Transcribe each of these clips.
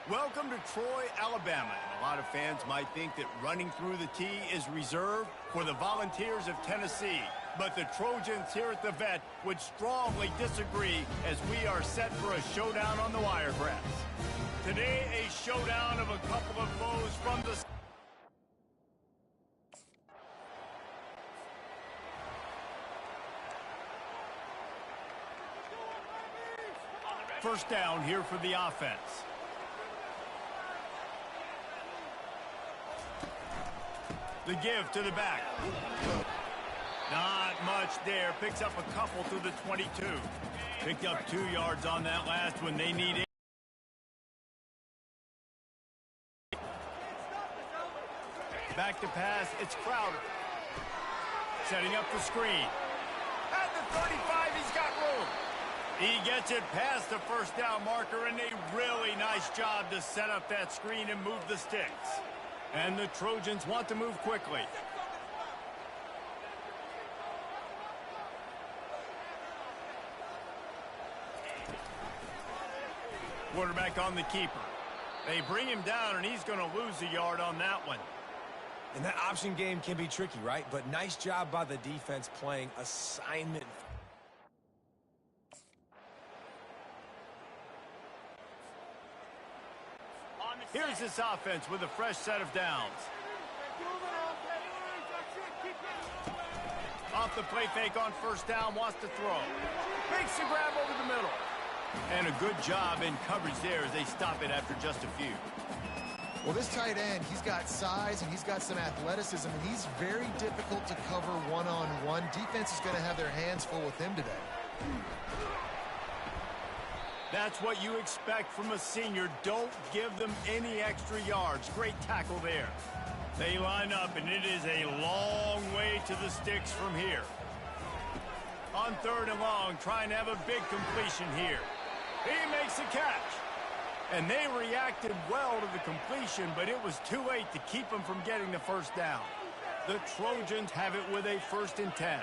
Welcome to Troy, Alabama. And a lot of fans might think that running through the tee is reserved for the Volunteers of Tennessee. But the Trojans here at the Vet would strongly disagree as we are set for a showdown on the Wiregrass. Today, a showdown of a couple of foes from the... First down here for the offense. The give to the back. Not much there. Picks up a couple to the 22. Picked up 2 yards on that last one. They need it. Back to pass. It's Crowder. Setting up the screen. At the 35, he's got room. He gets it past the first down marker, and a really nice job to set up that screen and move the sticks. And the Trojans want to move quickly. Quarterback on the keeper. They bring him down, and he's going to lose a yard on that one. And that option game can be tricky, right? But nice job by the defense playing assignment. Here's this offense with a fresh set of downs. Off the play fake on first down, wants to throw. Makes the grab over the middle. And a good job in coverage there as they stop it after just a few. Well, this tight end, he's got size and he's got some athleticism, and he's very difficult to cover one-on-one. Defense is going to have their hands full with him today. That's what you expect from a senior. Don't give them any extra yards. Great tackle there. They line up, and it is a long way to the sticks from here. On 3rd and long, trying to have a big completion here. He makes the catch. And they reacted well to the completion, but it was too late to keep them from getting the first down. The Trojans have it with a 1st and 10.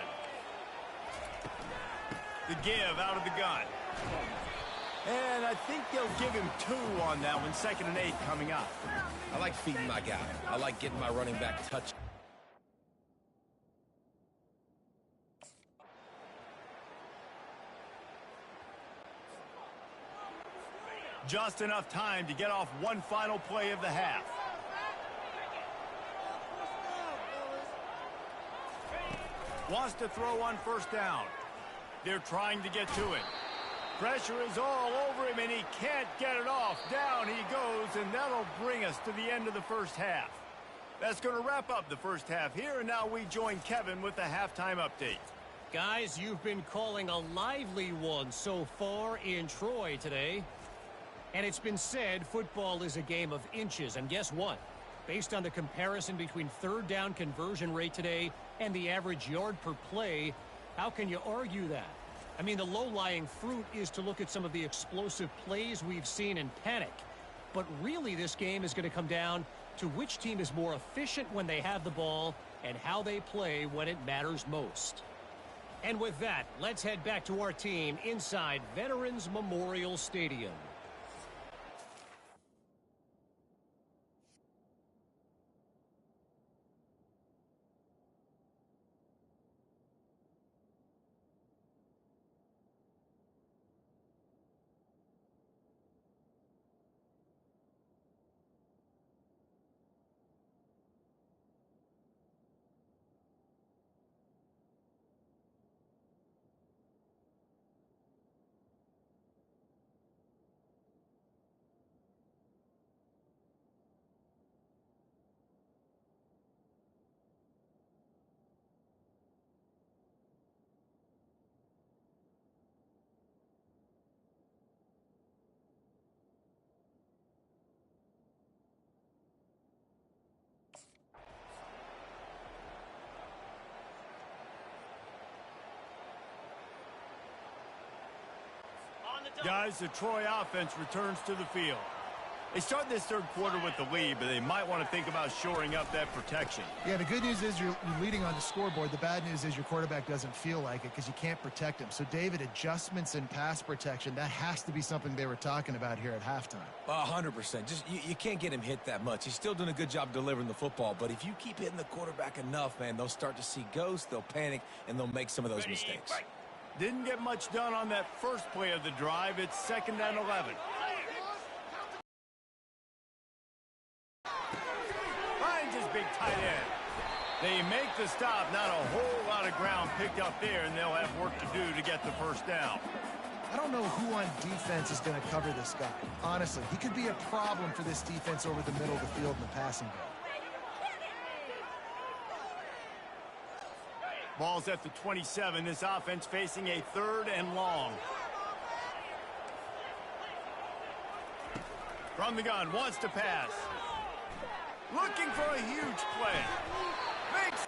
The give out of the gun. And I think they'll give him 2 on that one. 2nd and 8 coming up. I like feeding my guy. I like getting my running back touch. Just enough time to get off one final play of the half. Wants to throw on first down. They're trying to get to it. Pressure is all over him, and he can't get it off. Down he goes, and that'll bring us to the end of the first half. That's going to wrap up the first half here, and now we join Kevin with the halftime update. Guys, you've been calling a lively one so far in Troy today. And it's been said football is a game of inches, and guess what? Based on the comparison between 3rd down conversion rate today and the average yard per play, how can you argue that? I mean, the low-lying fruit is to look at some of the explosive plays we've seen and panic. But really, this game is going to come down to which team is more efficient when they have the ball and how they play when it matters most. And with that, let's head back to our team inside Veterans Memorial Stadium. Guys, the Troy offense returns to the field. They start this third quarter with the lead, but they might want to think about shoring up that protection. Yeah, the good news is you're leading on the scoreboard. The bad news is your quarterback doesn't feel like it because you can't protect him. So, David, adjustments in pass protection, that has to be something they were talking about here at halftime. 100%. Just you can't get him hit that much. He's still doing a good job delivering the football, but if you keep hitting the quarterback enough, man, they'll start to see ghosts, they'll panic, and they'll make some of those mistakes. Didn't get much done on that first play of the drive. It's 2nd and 11. Finds his big tight end. They make the stop. Not a whole lot of ground picked up there, and they'll have work to do to get the first down. I don't know who on defense is going to cover this guy. Honestly, he could be a problem for this defense over the middle of the field in the passing game. Ball's at the 27. This offense facing a 3rd and long. From the gun, wants to pass. Looking for a huge play. Makes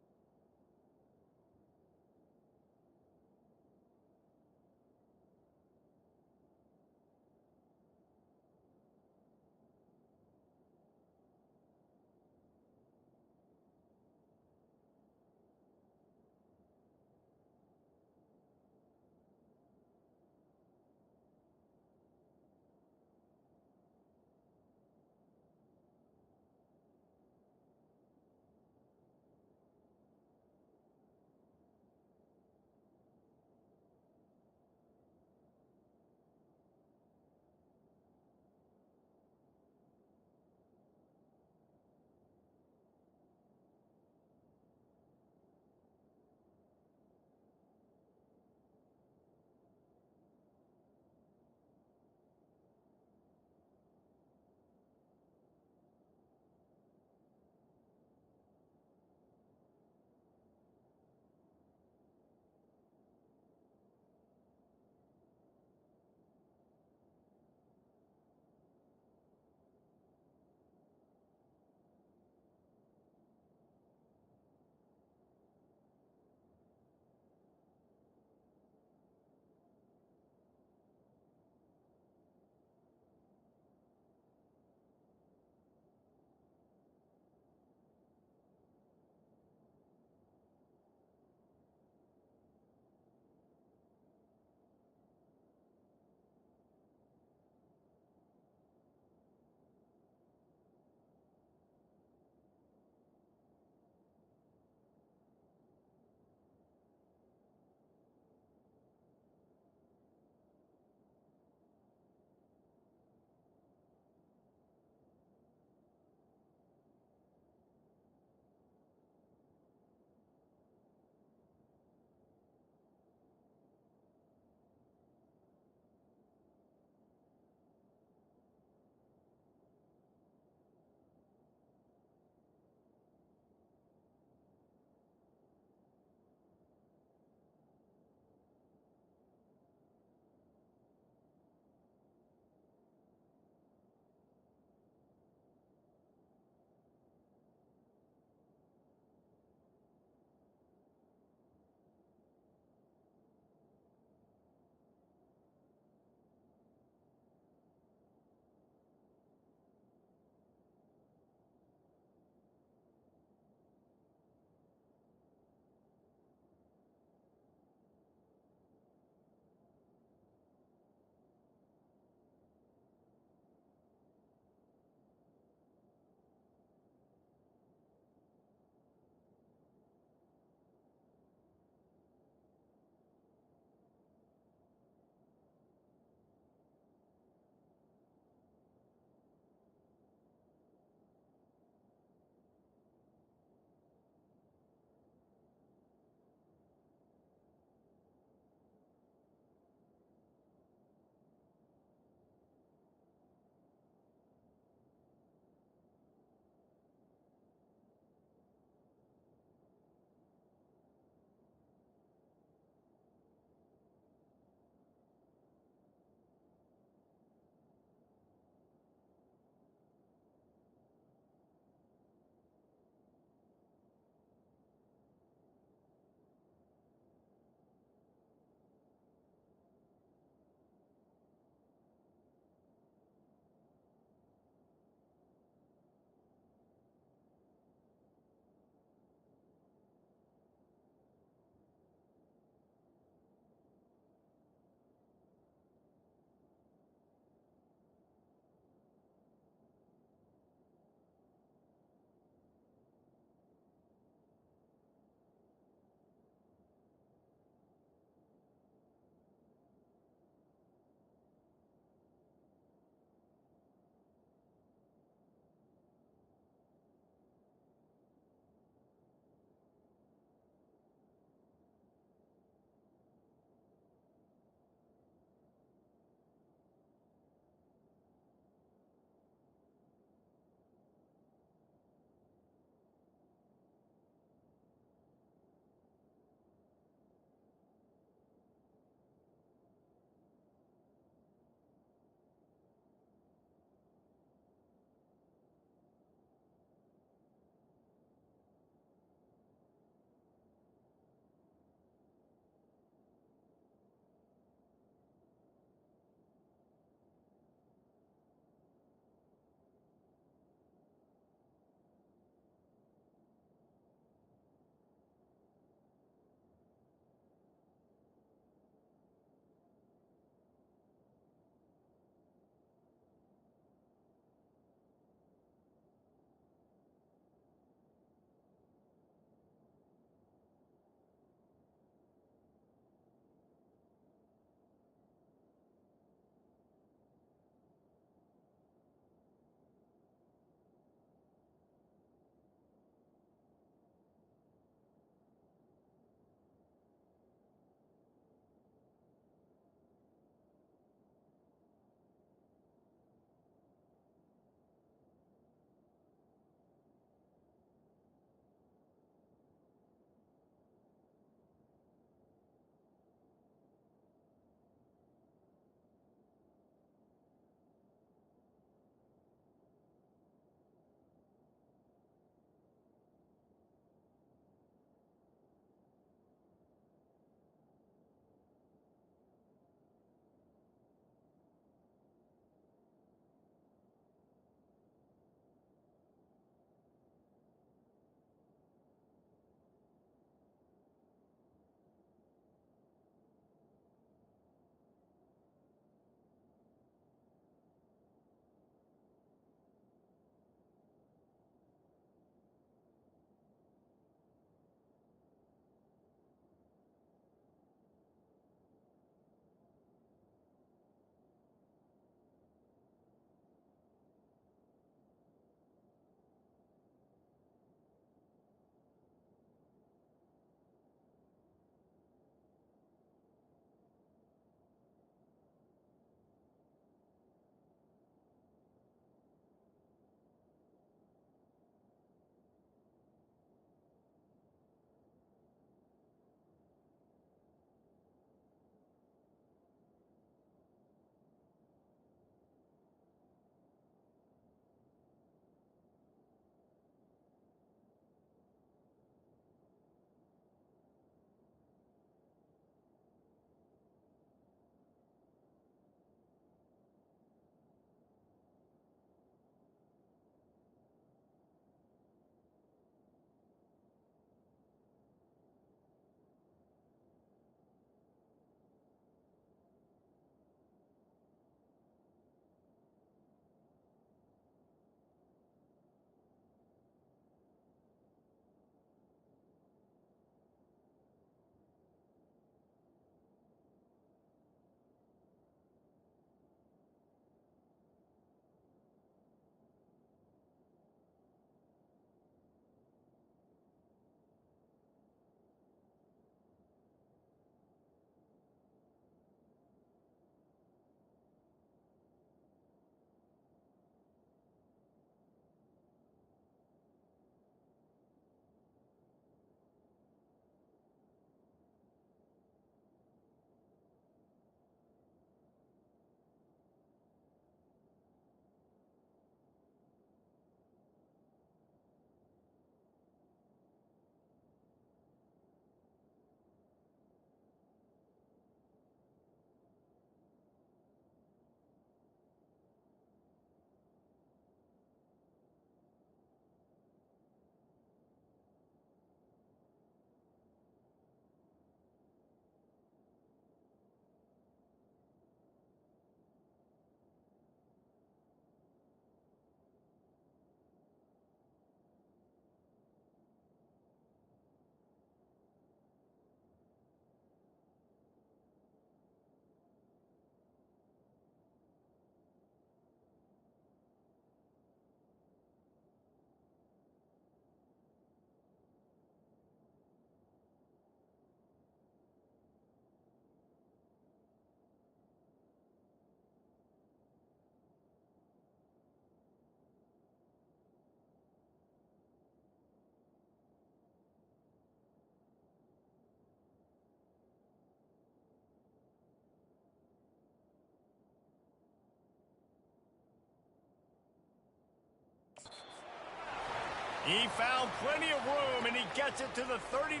He found plenty of room, and he gets it to the 30.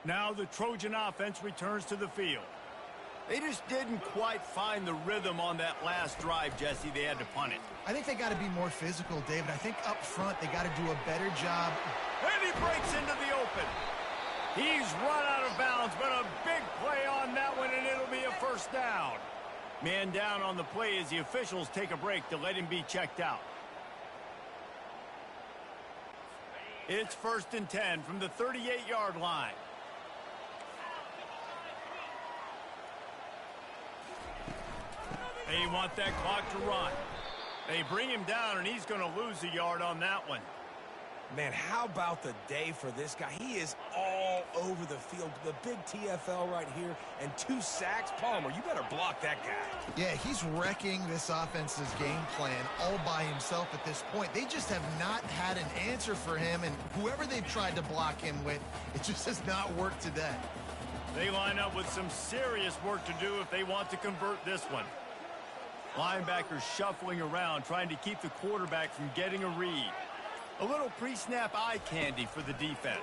Now the Trojan offense returns to the field. They just didn't quite find the rhythm on that last drive, Jesse. They had to punt it. I think they got to be more physical, David. I think up front they got to do a better job. And he breaks into the open. He's run out of bounds, but a big play on that one, and it'll be a first down. Man down on the play as the officials take a break to let him be checked out. It's 1st and 10 from the 38-yard line. They want that clock to run. They bring him down, and he's going to lose a yard on that one. Man, how about the day for this guy? He is all over the field. The big TFL right here and 2 sacks. Palmer, you better block that guy. Yeah, he's wrecking this offense's game plan all by himself at this point. They just have not had an answer for him, and whoever they've tried to block him with, it just has not worked today. They line up with some serious work to do if they want to convert this one. Linebackers shuffling around, trying to keep the quarterback from getting a read. A little pre-snap eye candy for the defense.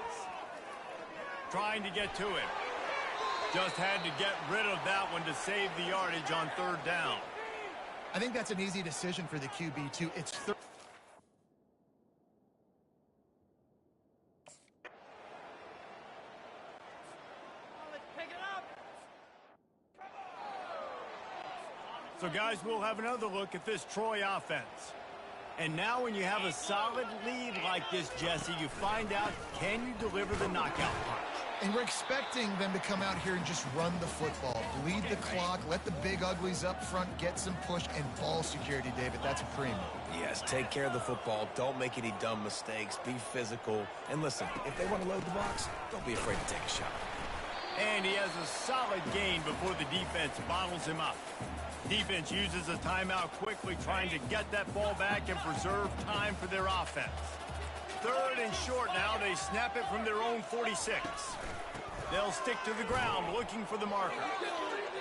Trying to get to it. Just had to get rid of that one to save the yardage on 3rd down. I think that's an easy decision for the QB, too. It's So, guys, we'll have another look at this Troy offense. And now when you have a solid lead like this, Jesse, you find out, can you deliver the knockout punch? And we're expecting them to come out here and just run the football, bleed the clock, let the big uglies up front get some push, and ball security, David. That's a premium. Yes, take care of the football. Don't make any dumb mistakes. Be physical. And listen, if they want to load the box, don't be afraid to take a shot. And he has a solid gain before the defense bottles him up. Defense uses a timeout quickly, trying to get that ball back and preserve time for their offense. 3rd and short now. They snap it from their own 46. They'll stick to the ground looking for the marker.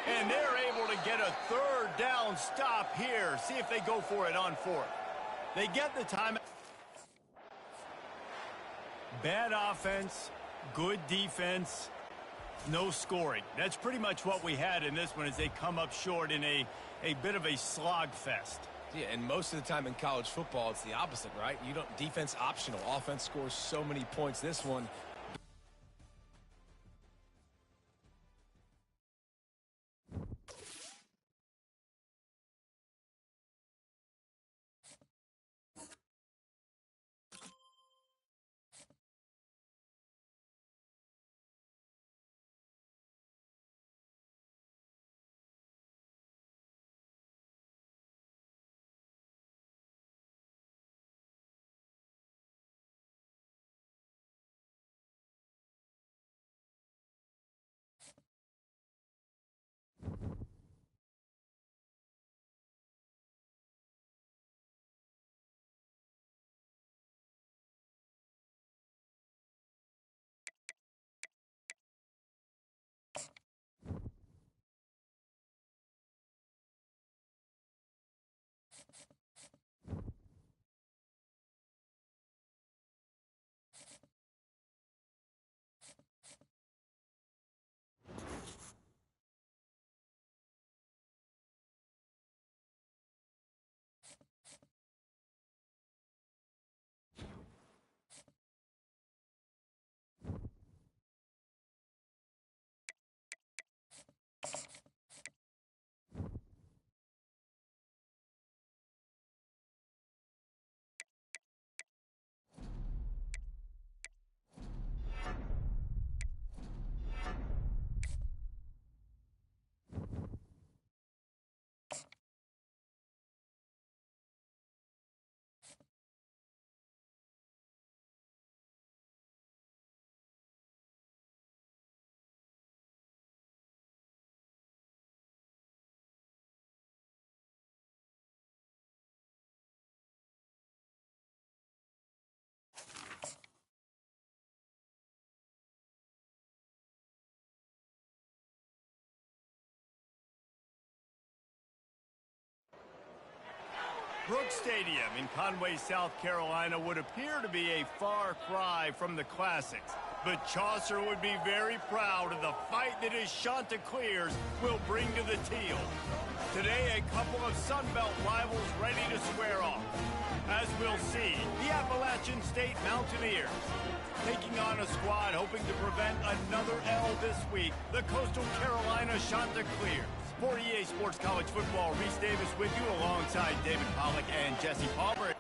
And they're able to get a 3rd down stop here. See if they go for it on 4th. They get the timeout. Bad offense, good defense. No scoring. That's pretty much what we had in this one as they come up short in a bit of a slogfest. Yeah, and most of the time in college football, it's the opposite, right? You don't defense optional. Offense scores so many points. This one, Brooks Stadium in Conway, South Carolina would appear to be a far cry from the classics. But Chaucer would be very proud of the fight that his Chanticleers will bring to the Teal. Today, a couple of Sun Belt rivals ready to square off. As we'll see, the Appalachian State Mountaineers taking on a squad hoping to prevent another L this week, the Coastal Carolina Chanticleers. For EA Sports College Football, Reese Davis with you alongside David Pollack and Jesse Palmer.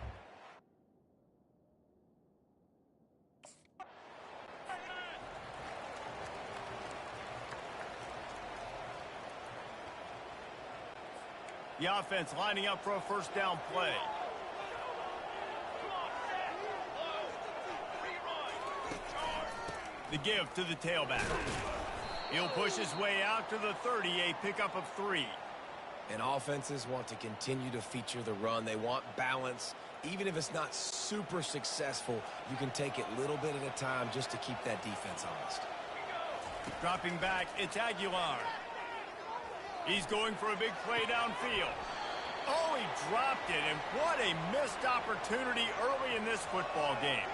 The offense lining up for a first down play. The give to the tailback. He'll push his way out to the 30, a pickup of 3. And offenses want to continue to feature the run. They want balance. Even if it's not super successful, you can take it little bit at a time just to keep that defense honest. Dropping back, it's Aguilar. He's going for a big play downfield. Oh, he dropped it, and what a missed opportunity early in this football game.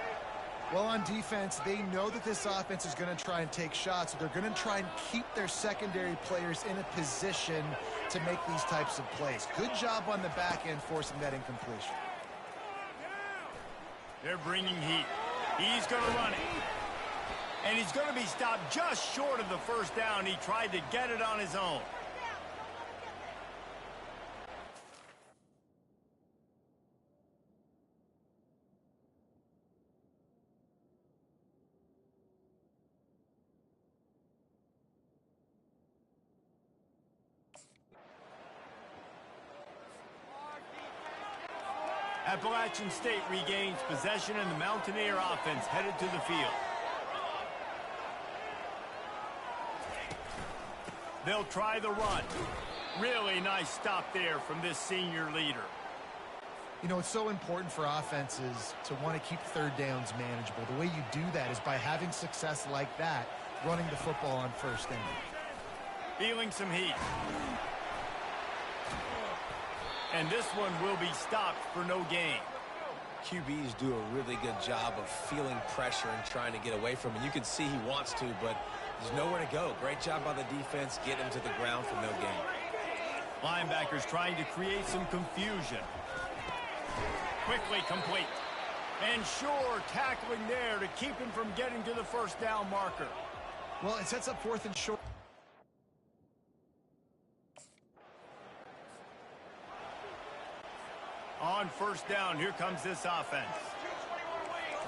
Well, on defense, they know that this offense is going to try and take shots. So they're going to try and keep their secondary players in a position to make these types of plays. Good job on the back end forcing that incompletion. They're bringing heat. He's going to run it. And he's going to be stopped just short of the first down. He tried to get it on his own. Appalachian State regains possession and the Mountaineer offense headed to the field. They'll try the run. Really nice stop there from this senior leader. You know, it's so important for offenses to want to keep third downs manageable. The way you do that is by having success like that, running the football on first down. Feeling some heat. And this one will be stopped for no gain. QBs do a really good job of feeling pressure and trying to get away from it. You can see he wants to, but there's nowhere to go. Great job by the defense, get him to the ground for no gain. Linebackers trying to create some confusion. Quickly complete. And sure, tackling there to keep him from getting to the first down marker. Well, it sets up 4th and short. On first down, here comes this offense.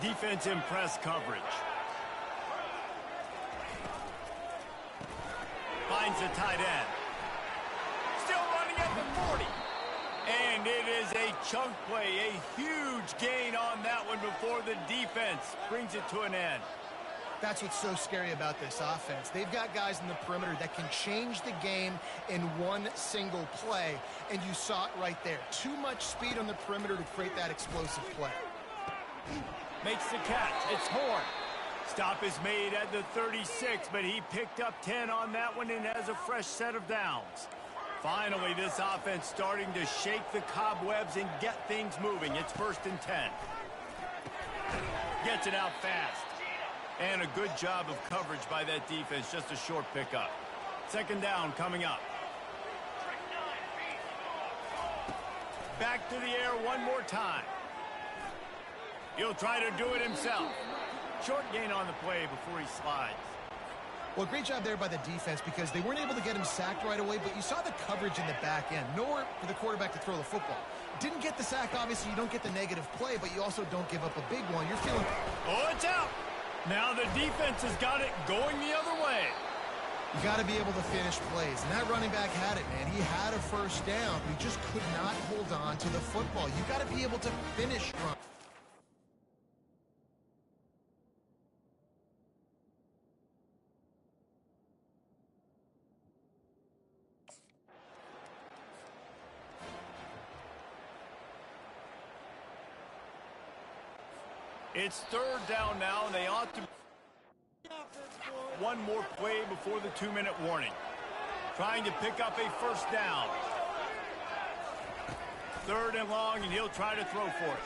Defense in press coverage. Finds the tight end. Still running at the 40. And it is a chunk play, a huge gain on that one before the defense brings it to an end. That's what's so scary about this offense. They've got guys in the perimeter that can change the game in one single play, and you saw it right there. Too much speed on the perimeter to create that explosive play. Makes the catch. It's Horn. Stop is made at the 36, but he picked up 10 on that one and has a fresh set of downs. Finally, this offense starting to shake the cobwebs and get things moving. It's 1st and 10. Gets it out fast. And a good job of coverage by that defense, just a short pickup. 2nd down coming up. Back to the air one more time. He'll try to do it himself. Short gain on the play before he slides. Well, great job there by the defense because they weren't able to get him sacked right away, but you saw the coverage in the back end. Nowhere for the quarterback to throw the football. Didn't get the sack, obviously you don't get the negative play, but you also don't give up a big one. You're feeling... Oh, it's out! Now the defense has got it going the other way. You got to be able to finish plays, and that running back had it, man. He had a first down. He just could not hold on to the football. You got to be able to finish run. It's 3rd down now, and they ought to... One more play before the 2-minute warning. Trying to pick up a first down. 3rd and long, and he'll try to throw for it.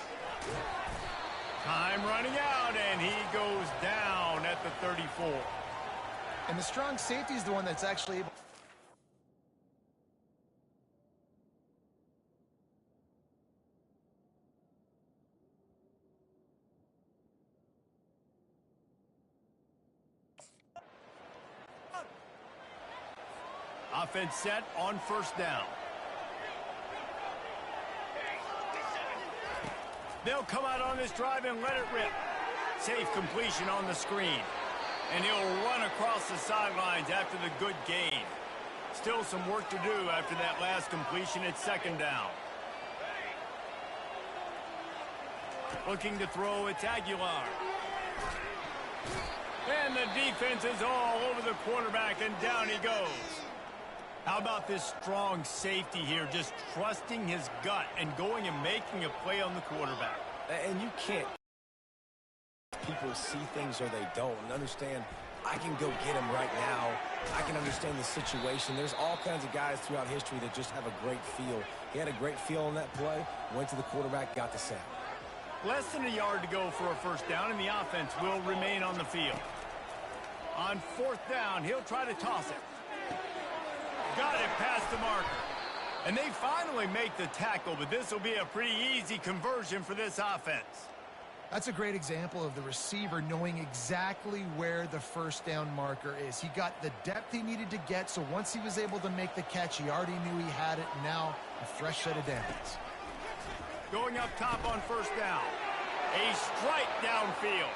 Time running out, and he goes down at the 34. And the strong safety is the one that's actually able. Offense set on 1st down. They'll come out on this drive and let it rip. Safe completion on the screen. And he'll run across the sidelines after the good gain. Still some work to do after that last completion at 2nd down. Looking to throw, it's Aguilar. And the defense is all over the quarterback, and down he goes. How about this strong safety here, just trusting his gut and going and making a play on the quarterback. And you can't. People see things or they don't, and understand I can go get him right now. I can understand the situation. There's all kinds of guys throughout history that just have a great feel. He had a great feel on that play, went to the quarterback, got the sack. Less than a yard to go for a 1st down, and the offense will remain on the field. On 4th down, he'll try to toss it. Got it past the marker. And they finally make the tackle, but this will be a pretty easy conversion for this offense. That's a great example of the receiver knowing exactly where the 1st down marker is. He got the depth he needed to get, so once he was able to make the catch, he already knew he had it. Now, a fresh set of downs. Going up top on 1st down. A strike downfield.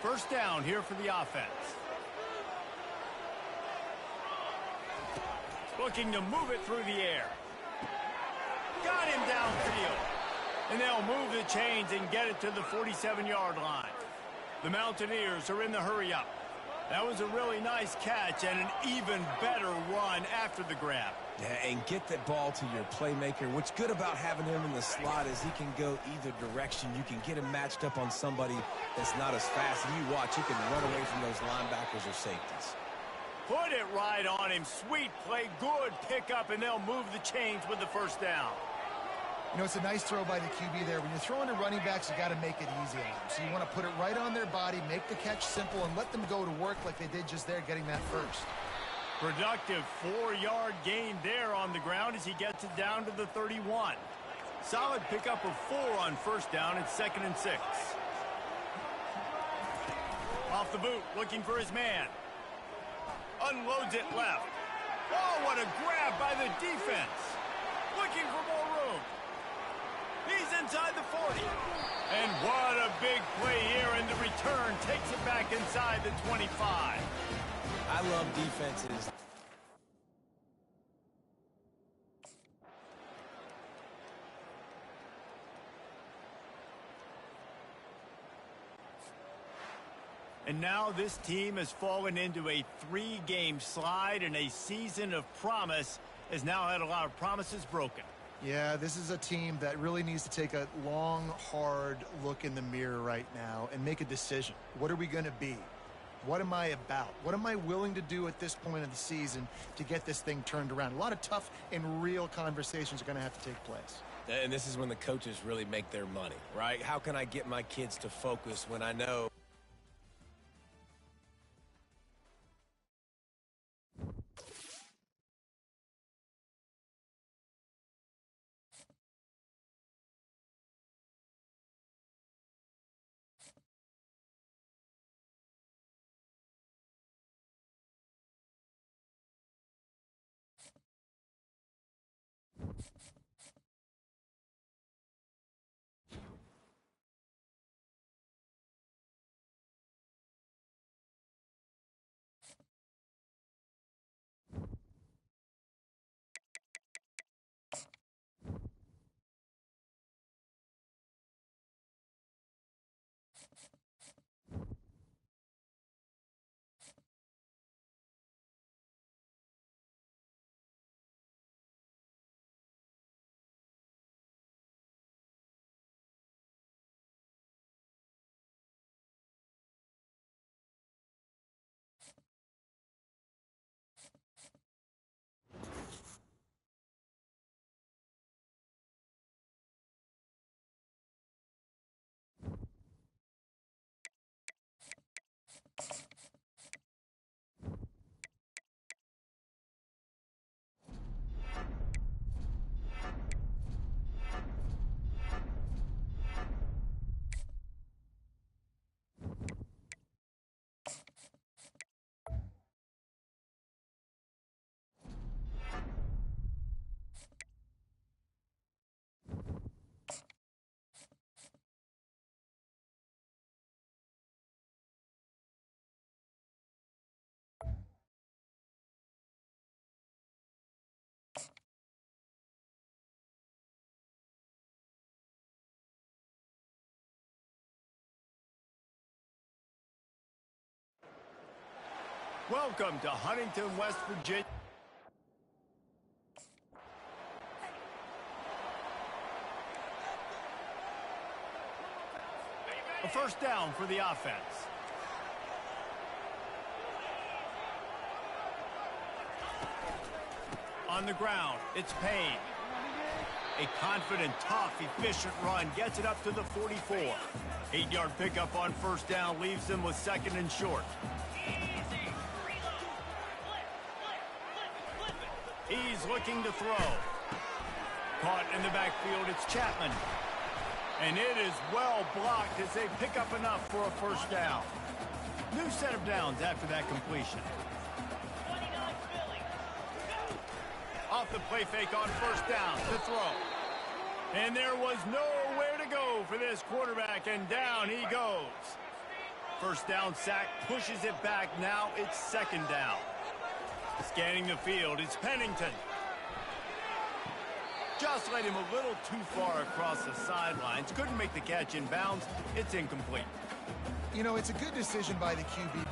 First down here for the offense. Looking to move it through the air. Got him downfield. And they'll move the chains and get it to the 47-yard line. The Mountaineers are in the hurry-up. That was a really nice catch and an even better run after the grab. Yeah, and get that ball to your playmaker. What's good about having him in the slot is he can go either direction. You can get him matched up on somebody that's not as fast. And you watch, he can run away from those linebackers or safeties. Put it right on him. Sweet play, good pickup, and they'll move the chains with the 1st down. You know, it's a nice throw by the QB there. When you're throwing to running backs, you got to make it easy on them. So you want to put it right on their body, make the catch simple, and let them go to work like they did just there, getting that first. Productive 4-yard gain there on the ground as he gets it down to the 31. Solid pickup of 4 on 1st down at 2nd and 6. Off the boot, looking for his man. Unloads it left. Oh, what a grab by the defense. Looking for more room. He's inside the 40. And what a big play here, and the return takes it back inside the 25. I love defenses. And now this team has fallen into a 3-game slide, and a season of promise has now had a lot of promises broken. Yeah, this is a team that really needs to take a long, hard look in the mirror right now and make a decision. What are we going to be? What am I about? What am I willing to do at this point of the season to get this thing turned around? A lot of tough and real conversations are going to have to take place. And this is when the coaches really make their money, right? How can I get my kids to focus when I know Welcome to Huntington, West Virginia. A first down for the offense. On the ground, it's Payne. A confident, tough, efficient run gets it up to the 44. 8-yard pickup on first down leaves them with second and short. He's looking to throw. Caught in the backfield, it's Chapman. And it is well blocked as they pick up enough for a first down. New set of downs after that completion. Off the play fake on first down to throw. And there was nowhere to go for this quarterback, and down he goes. First down sack pushes it back. Now it's second down. Scanning the field, it's Pennington. Just led him a little too far across the sidelines. Couldn't make the catch in bounds. It's incomplete. You know, it's a good decision by the QB.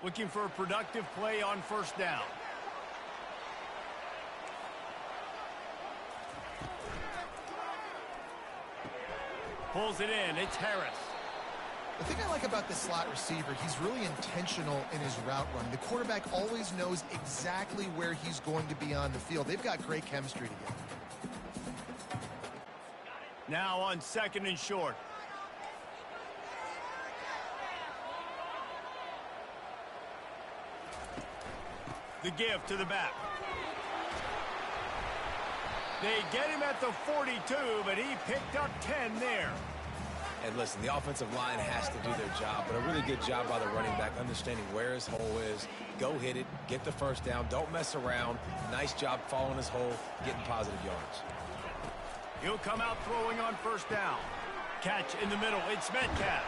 Looking for a productive play on first down. Pulls it in. It's Harris. The thing I like about this slot receiver, he's really intentional in his route run. The quarterback always knows exactly where he's going to be on the field. They've got great chemistry together. Now on second and short. The give to the back. They get him at the 42, but he picked up 10 there. And listen, the offensive line has to do their job, but a really good job by the running back understanding where his hole is. Go hit it, get the first down, don't mess around. Nice job following his hole, getting positive yards. He'll come out throwing on first down. Catch in the middle, it's Metcalf.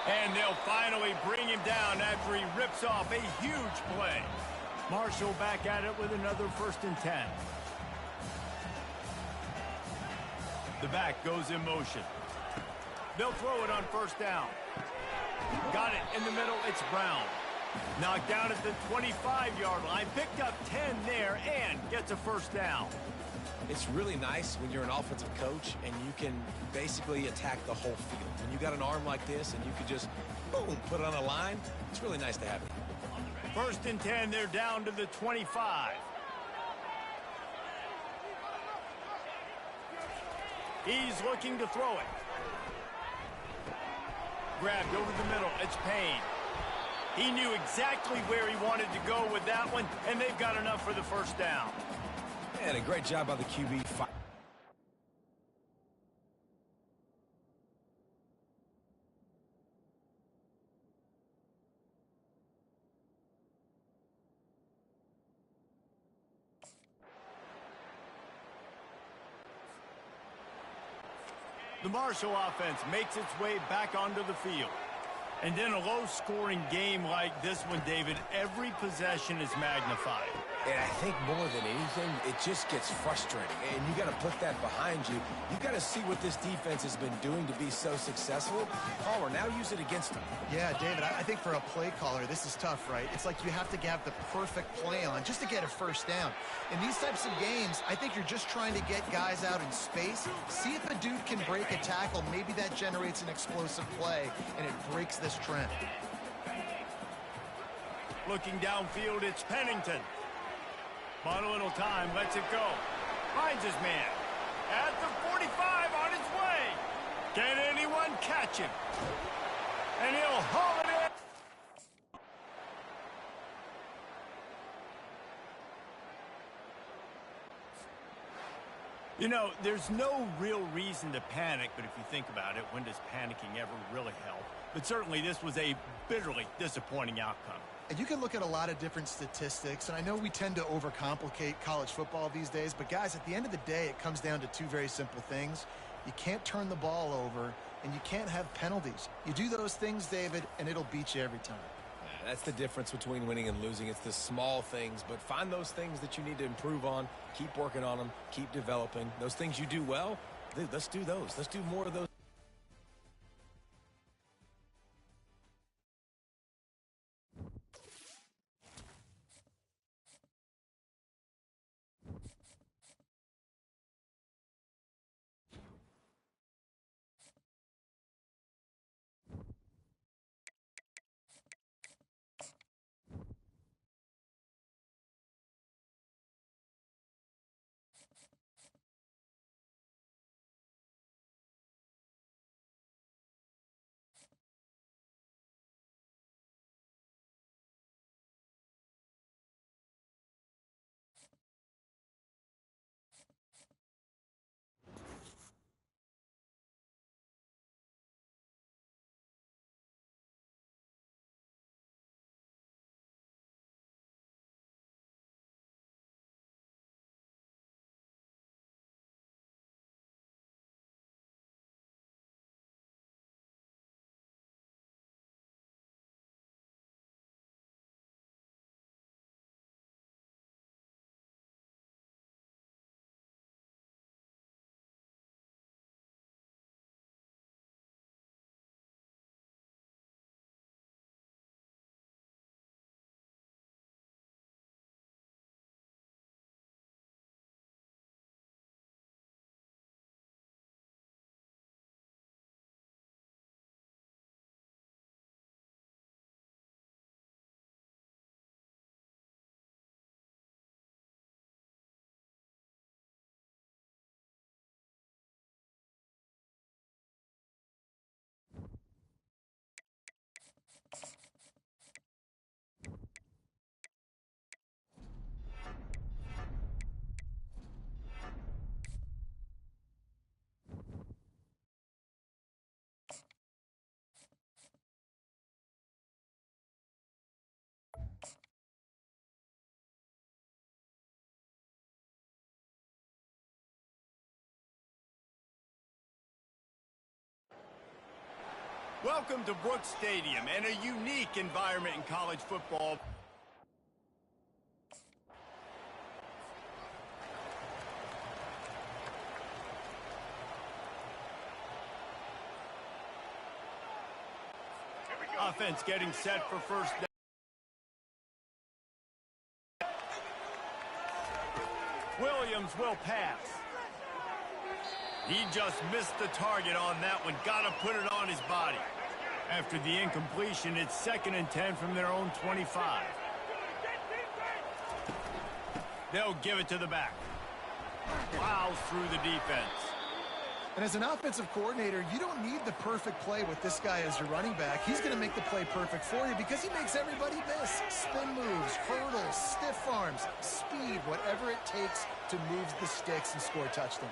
And they'll finally bring him down after he rips off a huge play. Marshall back at it with another 1st and 10. The back goes in motion. They'll throw it on first down. Got it in the middle, it's Brown. Knocked down at the 25-yard line, picked up 10 there, and gets a first down. It's really nice when you're an offensive coach and you can basically attack the whole field. When you got an arm like this and you can just, boom, put it on a line, it's really nice to have it. 1st and 10, they're down to the 25. He's looking to throw it. Grabbed over the middle, it's Payne. He knew exactly where he wanted to go with that one, and they've got enough for the first down. And a great job by the QB. The Marshall offense makes its way back onto the field. And in a low-scoring game like this one, David, every possession is magnified. And I think more than anything, it just gets frustrating. And you got to put that behind you. You got to see what this defense has been doing to be so successful. Palmer, now use it against them. Yeah, David, I think for a play caller, this is tough, right? It's like you have to have the perfect play on just to get a first down. In these types of games, I think you're just trying to get guys out in space, see if a dude can break a tackle. Maybe that generates an explosive play, and it breaks this trend. Looking downfield, it's Pennington. Bought a little time, lets it go. Finds his man. At the 45 on his way. Can anyone catch him? And he'll haul it in. You know, there's no real reason to panic, but if you think about it, when does panicking ever really help? But certainly this was a bitterly disappointing outcome. And you can look at a lot of different statistics, and I know we tend to overcomplicate college football these days, but guys, at the end of the day, it comes down to two very simple things. You can't turn the ball over, and you can't have penalties. You do those things, David, and it'll beat you every time. Yeah, that's the difference between winning and losing. It's the small things, but find those things that you need to improve on. Keep working on them. Keep developing. Those things you do well, dude, let's do those. Let's do more of those. Welcome to Brooks Stadium and a unique environment in college football. Offense getting set for first down. Williams will pass. He just missed the target on that one. Got to put it on his body. After the incompletion, it's 2nd and 10 from their own 25. They'll give it to the back. Plows through the defense. And as an offensive coordinator, you don't need the perfect play with this guy as your running back. He's going to make the play perfect for you because he makes everybody miss. Spin moves, hurdles, stiff arms, speed, whatever it takes to move the sticks and score touchdowns.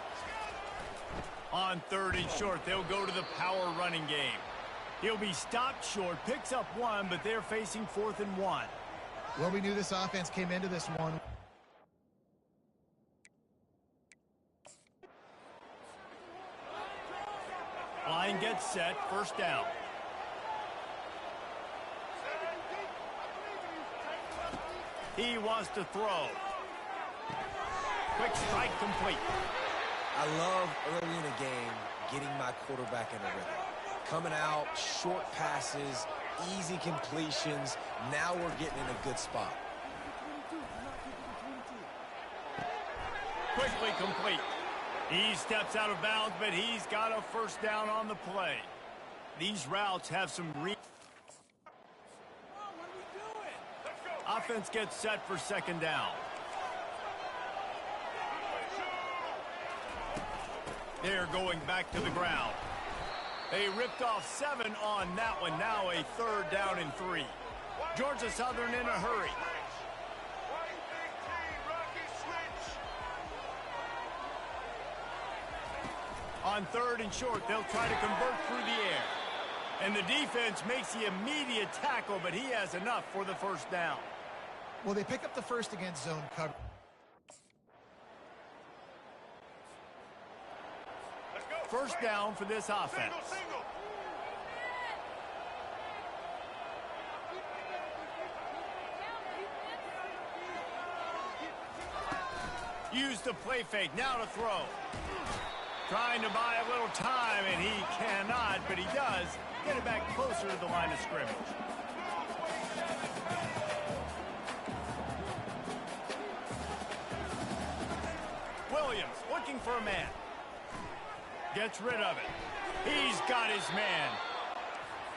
On 3rd and short, they'll go to the power running game. He'll be stopped short, picks up 1, but they're facing 4th and 1. Well, we knew this offense came into this one. Line gets set, 1st down. He wants to throw. Quick strike complete. I love early in a game getting my quarterback in a rhythm. Coming out, short passes, easy completions. Now we're getting in a good spot. Quickly complete. He steps out of bounds, but he's got a 1st down on the play. These routes have some Offense gets set for 2nd down. They're going back to the ground. They ripped off 7 on that one. Now a 3rd down and 3. Georgia Southern in a hurry. On 3rd and short, they'll try to convert through the air. And the defense makes the immediate tackle, but he has enough for the 1st down. Well, they pick up the first against zone cover. first down for this offense. Use the play fake, now to throw. Trying to buy a little time, and he cannot, but he does get it back closer to the line of scrimmage. Williams looking for a man. Gets rid of it. He's got his man.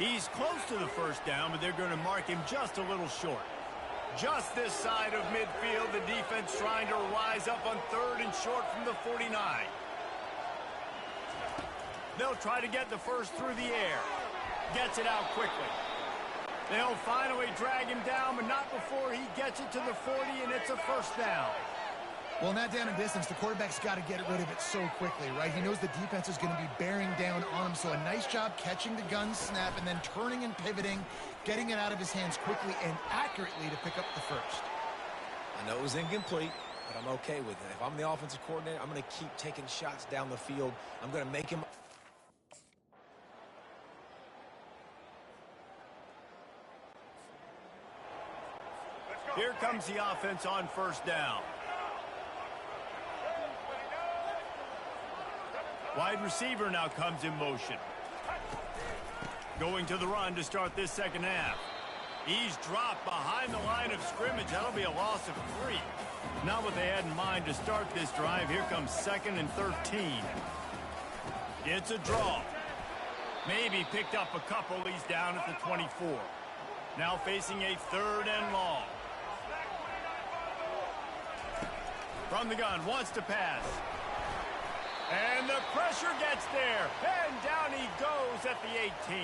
He's close to the first down, but they're going to mark him just a little short. Just this side of midfield, the defense trying to rise up on 3rd and short from the 49. They'll try to get the first through the air. Gets it out quickly. They'll finally drag him down, but not before he gets it to the 40, and it's a first down. Well, in that down and distance, the quarterback's got to get rid of it so quickly, right? He knows the defense is going to be bearing down on him, so a nice job catching the gun snap and then turning and pivoting, getting it out of his hands quickly and accurately to pick up the first. I know it was incomplete, but I'm okay with it. If I'm the offensive coordinator, I'm going to keep taking shots down the field. I'm going to make him... Here comes the offense on first down. Wide receiver now comes in motion. Going to the run to start this second half. He's dropped behind the line of scrimmage. That'll be a loss of 3. Not what they had in mind to start this drive. Here comes 2nd and 13. It's a draw. Maybe picked up a couple. He's down at the 24. Now facing a 3rd and long. From the gun, wants to pass. And the pressure gets there. And down he goes at the 18.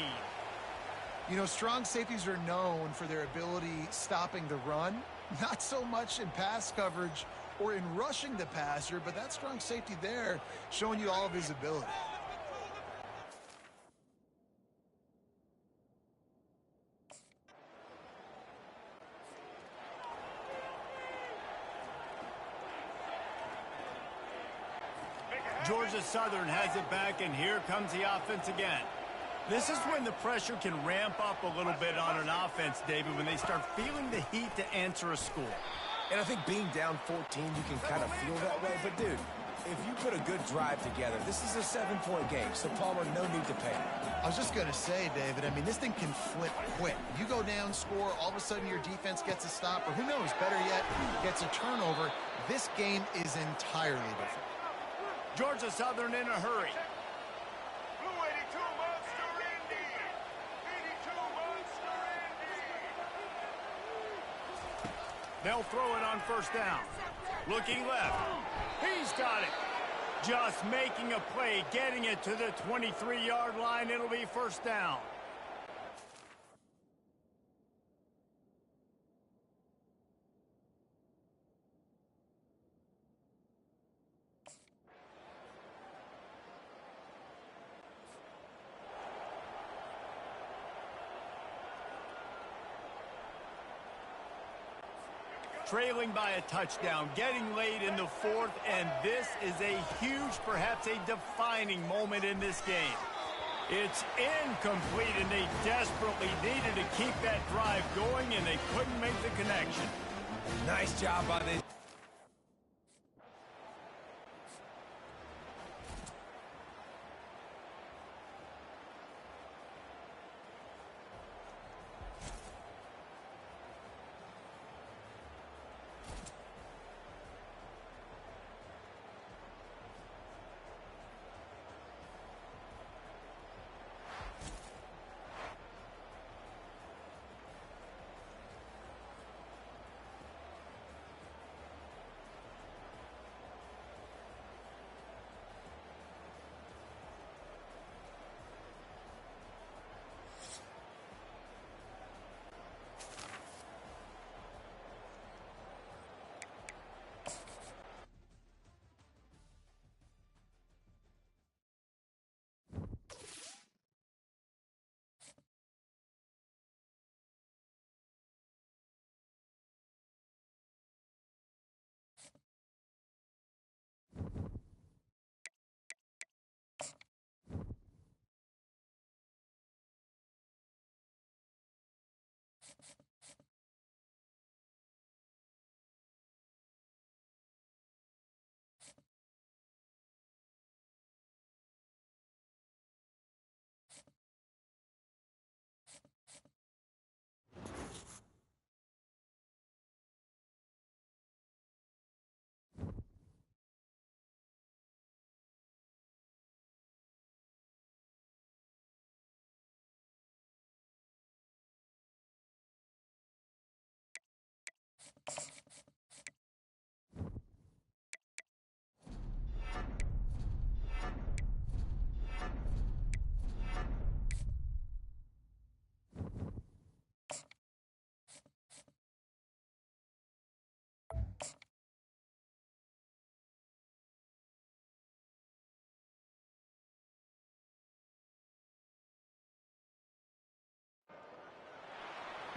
You know, strong safeties are known for their ability stopping the run. Not so much in pass coverage or in rushing the passer, but that strong safety there showing you all of his ability. Georgia Southern has it back, and here comes the offense again. This is when the pressure can ramp up a little bit on an offense, David, when they start feeling the heat to answer a score. And I think being down 14, you can kind of feel that way. But, dude, if you put a good drive together, this is a 7-point game. So, Palmer, no need to panic. I was just going to say, David, I mean, this thing can flip quick. You go down, score, all of a sudden your defense gets a stop, or who knows, better yet, gets a turnover. This game is entirely different. Georgia Southern in a hurry. They'll throw it on first down. Looking left. He's got it. Just making a play, getting it to the 23-yard line. It'll be first down. Trailing by a touchdown, getting late in the 4th, and this is a huge, perhaps a defining moment in this game. It's incomplete, and they desperately needed to keep that drive going, and they couldn't make the connection. Nice job by the...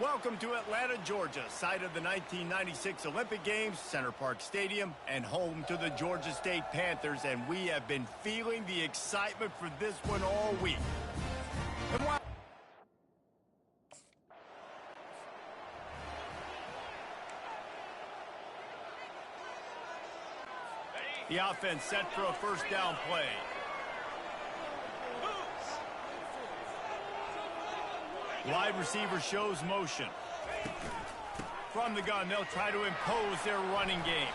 Welcome to Atlanta, Georgia, site of the 1996 Olympic Games, Center Park Stadium, and home to the Georgia State Panthers, and we have been feeling the excitement for this one all week. And while the offense set for a first down play. Wide receiver shows motion. From the gun, they'll try to impose their running game.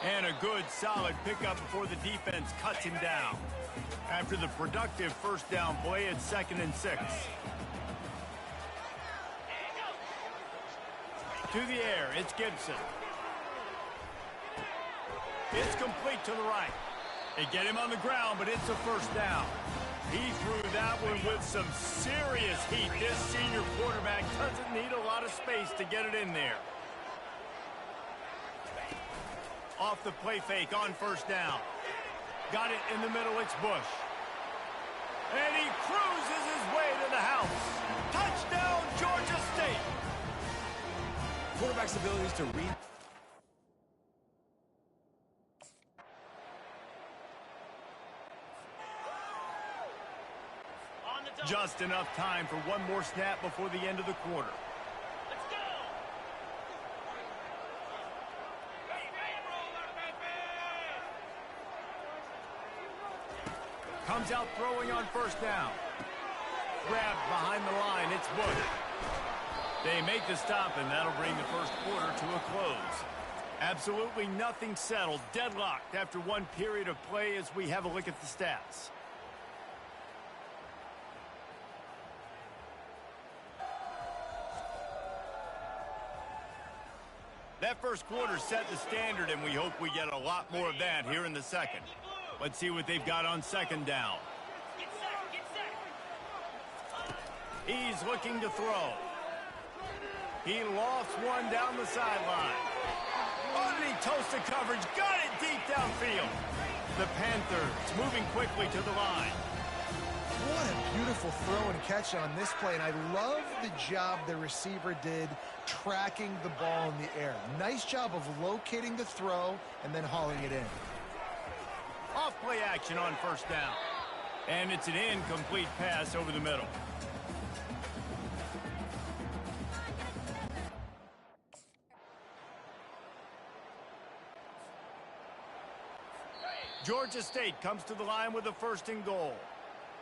And a good, solid pickup before the defense cuts him down. After the productive first down play, it's 2nd and 6. To the air, it's Gibson. It's complete to the right. They get him on the ground, but it's a first down. He threw that one with some serious heat. This senior quarterback doesn't need a lot of space to get it in there. Off the play fake on first down. Got it in the middle, it's Bush. And he cruises his way to the house. Touchdown, Georgia State. Quarterback's abilities to read. Just enough time for one more snap before the end of the quarter. Let's go! Comes out throwing on first down. Grabbed behind the line, it's Bush. They make the stop, and that'll bring the first quarter to a close. Absolutely nothing settled, deadlocked after one period of play as we have a look at the stats. That first quarter set the standard, and we hope we get a lot more of that here in the second. Let's see what they've got on second down. He's looking to throw. He lofts one down the sideline. Underneath toasted coverage, got it deep downfield. The Panthers moving quickly to the line. What a beautiful throw and catch on this play, and I love the job the receiver did tracking the ball in the air. Nice job of locating the throw and then hauling it in. Off play action on first down. And it's an incomplete pass over the middle. Georgia State comes to the line with a 1st and goal.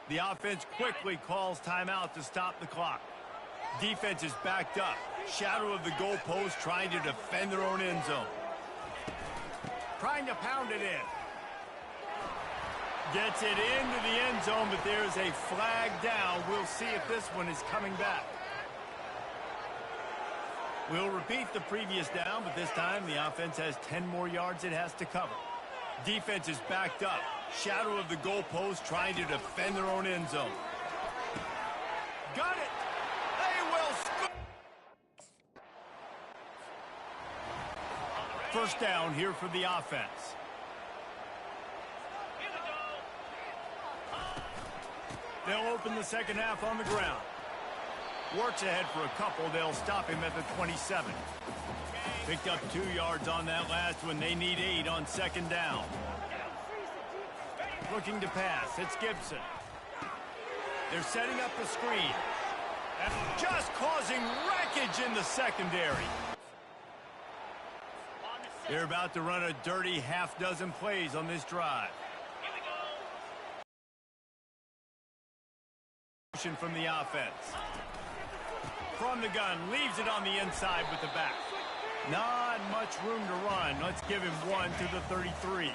The offense quickly calls timeout to stop the clock. Defense is backed up. Shadow of the goalpost trying to defend their own end zone. Trying to pound it in. Gets it into the end zone, but there's a flag down. We'll see if this one is coming back. We'll repeat the previous down, but this time the offense has 10 more yards it has to cover. Defense is backed up. Shadow of the goalpost trying to defend their own end zone. Got it! They will score! First down here for the offense. They'll open the second half on the ground. Works ahead for a couple. They'll stop him at the 27. Picked up 2 yards on that last one. They need 8 on second down. Looking to pass. It's Gibson. They're setting up the screen. And just causing wreckage in the secondary. They're about to run a dirty half-dozen plays on this drive. From the offense. From the gun, leaves it on the inside with the back. Not much room to run. Let's give him 1 to the 33.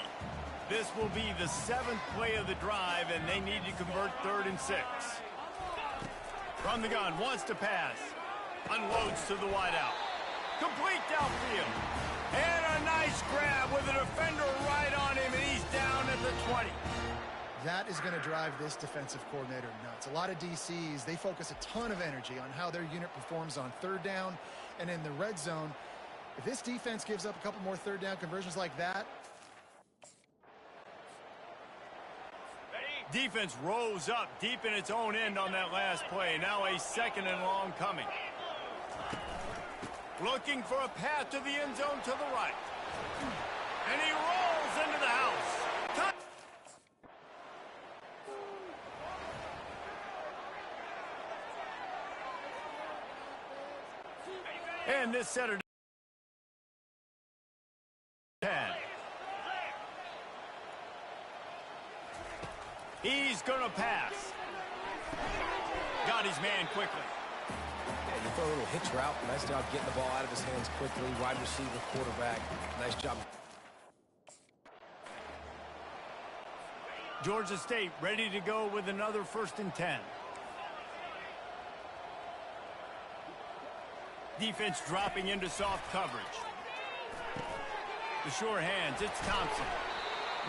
This will be the 7th play of the drive, and they need to convert 3rd and 6. From the gun, wants to pass. Unloads to the wideout. Complete downfield. And a nice grab with a defender right on him, and he's down at the 20. That is going to drive this defensive coordinator nuts. A lot of DCs, they focus a ton of energy on how their unit performs on 3rd down and in the red zone. If this defense gives up a couple more 3rd down conversions like that. Defense rose up deep in its own end on that last play. Now a 2nd and long coming. Looking for a path to the end zone to the right. And he rolls into the house. Touch. And this setter 10. He's going to pass. Got his man quickly. Yeah, you throw a little hitch route. Nice job getting the ball out of his hands quickly. Wide receiver, quarterback. Nice job. Georgia State ready to go with another 1st and 10. Defense dropping into soft coverage. The sure hands, it's Thompson.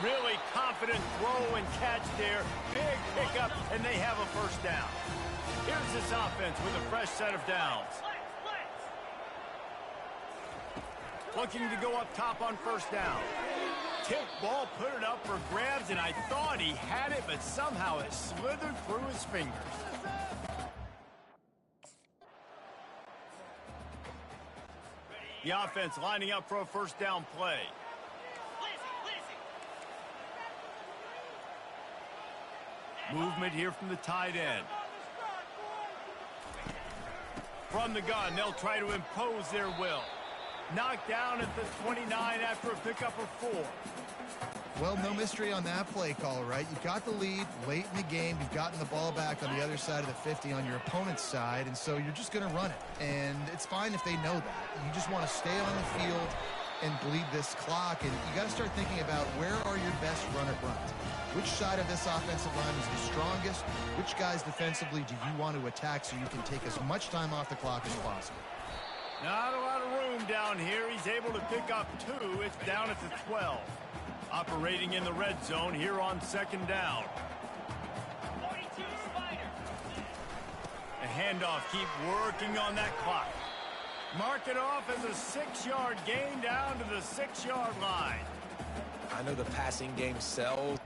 Really confident throw and catch there. Big pickup, and they have a 1st down. Here's this offense with a fresh set of downs. Looking to go up top on 1st down. Tip ball, put it up for grabs, and I thought he had it, but somehow it slithered through his fingers. The offense lining up for a 1st down play. Movement here from the tight end. From the gun, they'll try to impose their will. Knocked down at the 29 after a pickup of 4. Well, no mystery on that play call, right? You've got the lead late in the game. You've gotten the ball back on the other side of the 50 on your opponent's side, and so you're just going to run it. And it's fine if they know that. You just want to stay on the field and bleed this clock, and you got to start thinking about where are your best run at runs. Which side of this offensive line is the strongest? Which guys defensively do you want to attack so you can take as much time off the clock as possible? Not a lot of room down here. He's able to pick up 2. It's down at the 12. Operating in the red zone here on 2nd down. 42 Spider. The handoff, keep working on that clock. Mark it off as a 6-yard gain down to the 6-yard line. I know the passing game sells.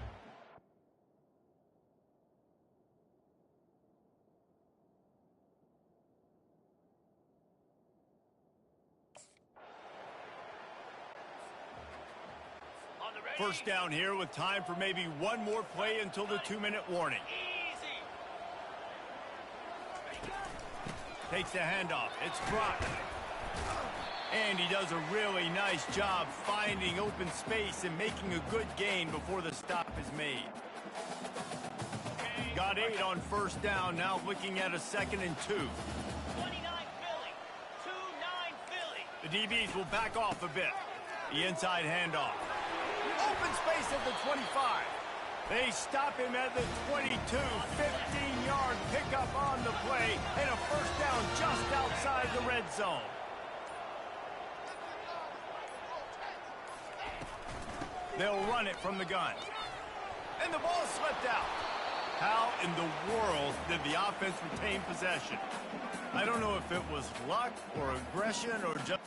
First down here with time for maybe one more play until the 2-minute warning. Easy. Takes the handoff. It's Brock. And he does a really nice job finding open space and making a good gain before the stop is made. Got 8 on 1st down, now looking at a 2nd and 2. 29 Philly. 2-9 Philly. The DBs will back off a bit. The inside handoff. Open space at the 25. They stop him at the 22. 15-yard pickup on the play and a 1st down just outside the red zone. They'll run it from the gun. And the ball slipped out. How in the world did the offense retain possession? I don't know if it was luck or aggression or just...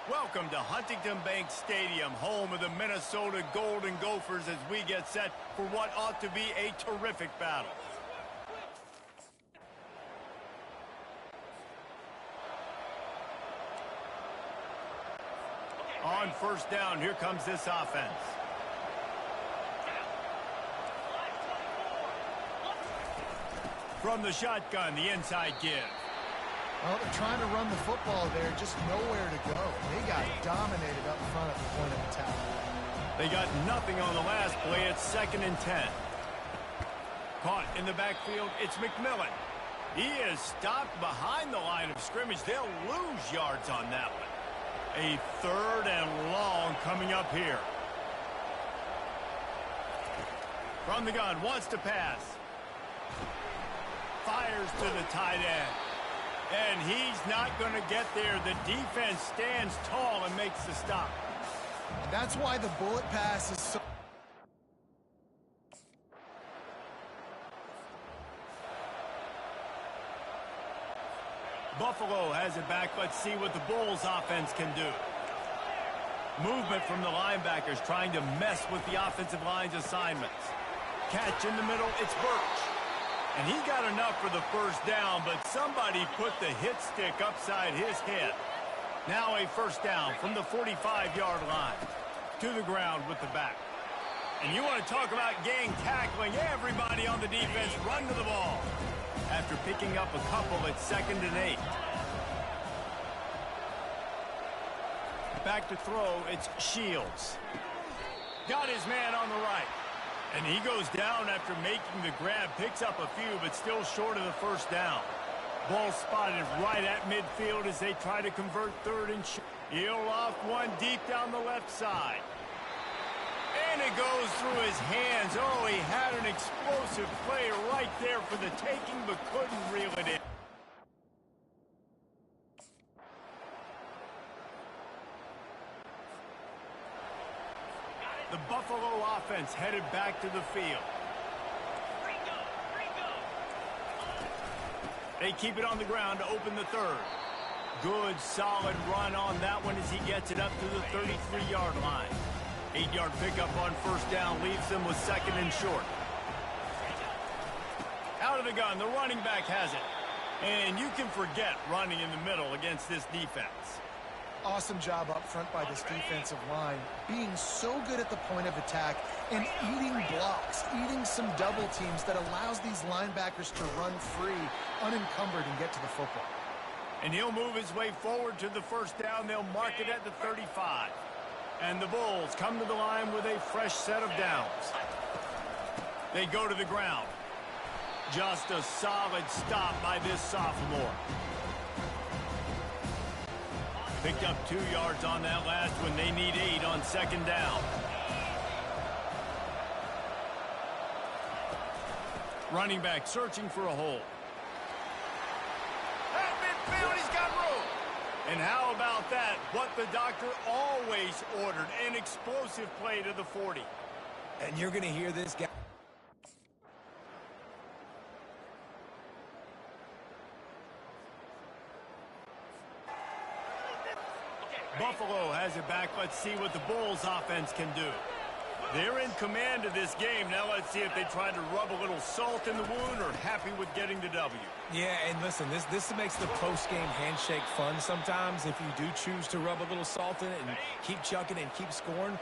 Welcome to Huntington Bank Stadium, home of the Minnesota Golden Gophers, as we get set for what ought to be a terrific battle. On first down, here comes this offense. From the shotgun, the inside give. Well, they're trying to run the football there, just nowhere to go. They got dominated up front at the point of attack. They got nothing on the last play. It's 2nd and 10. Caught in the backfield, it's McMillan. He is stopped behind the line of scrimmage. They'll lose yards on that one. A 3rd and long coming up here. From the gun, wants to pass. Fires to the tight end. And he's not going to get there. The defense stands tall and makes the stop. And that's why the bullet pass is so... Buffalo has it back. Let's see what the Bulls offense can do. Movement from the linebackers trying to mess with the offensive line's assignments. Catch in the middle, it's Birch. And he got enough for the first down, but somebody put the hit stick upside his head. Now a first down from the 45-yard line. To the ground with the back. And you want to talk about gang tackling. Everybody on the defense run to the ball. After picking up a couple, it's 2nd and 8. Back to throw, it's Shields. Got his man on the right. And he goes down after making the grab. Picks up a few, but still short of the first down. Ball spotted right at midfield as they try to convert 3rd and short. He'll off one deep down the left side. And it goes through his hands. Oh, he had an explosive play right there for the taking, but couldn't reel it in. The Buffalo offense headed back to the field. They keep it on the ground to open the 3rd. Good, solid run on that one as he gets it up to the 33-yard line. 8-yard pickup on first down leaves them with 2nd and short. Out of the gun, the running back has it. And you can forget running in the middle against this defense. Awesome job up front by this defensive line, being so good at the point of attack and eating blocks, eating some double teams that allows these linebackers to run free, unencumbered, and get to the football. And he'll move his way forward to the first down. They'll mark it at the 35. And the Bulls come to the line with a fresh set of downs. They go to the ground. Just a solid stop by this sophomore. Picked up 2 yards on that last one. They need 8 on 2nd down. Running back searching for a hole. At midfield, he's got room. And how about that? What the doctor always ordered, an explosive play to the 40. And you're going to hear this guy. Buffalo has it back. Let's see what the Bulls offense can do. They're in command of this game. Now let's see if they try to rub a little salt in the wound or happy with getting the W. Yeah, and listen, this makes the post-game handshake fun sometimes. If you do choose to rub a little salt in it and keep chucking and keep scoring,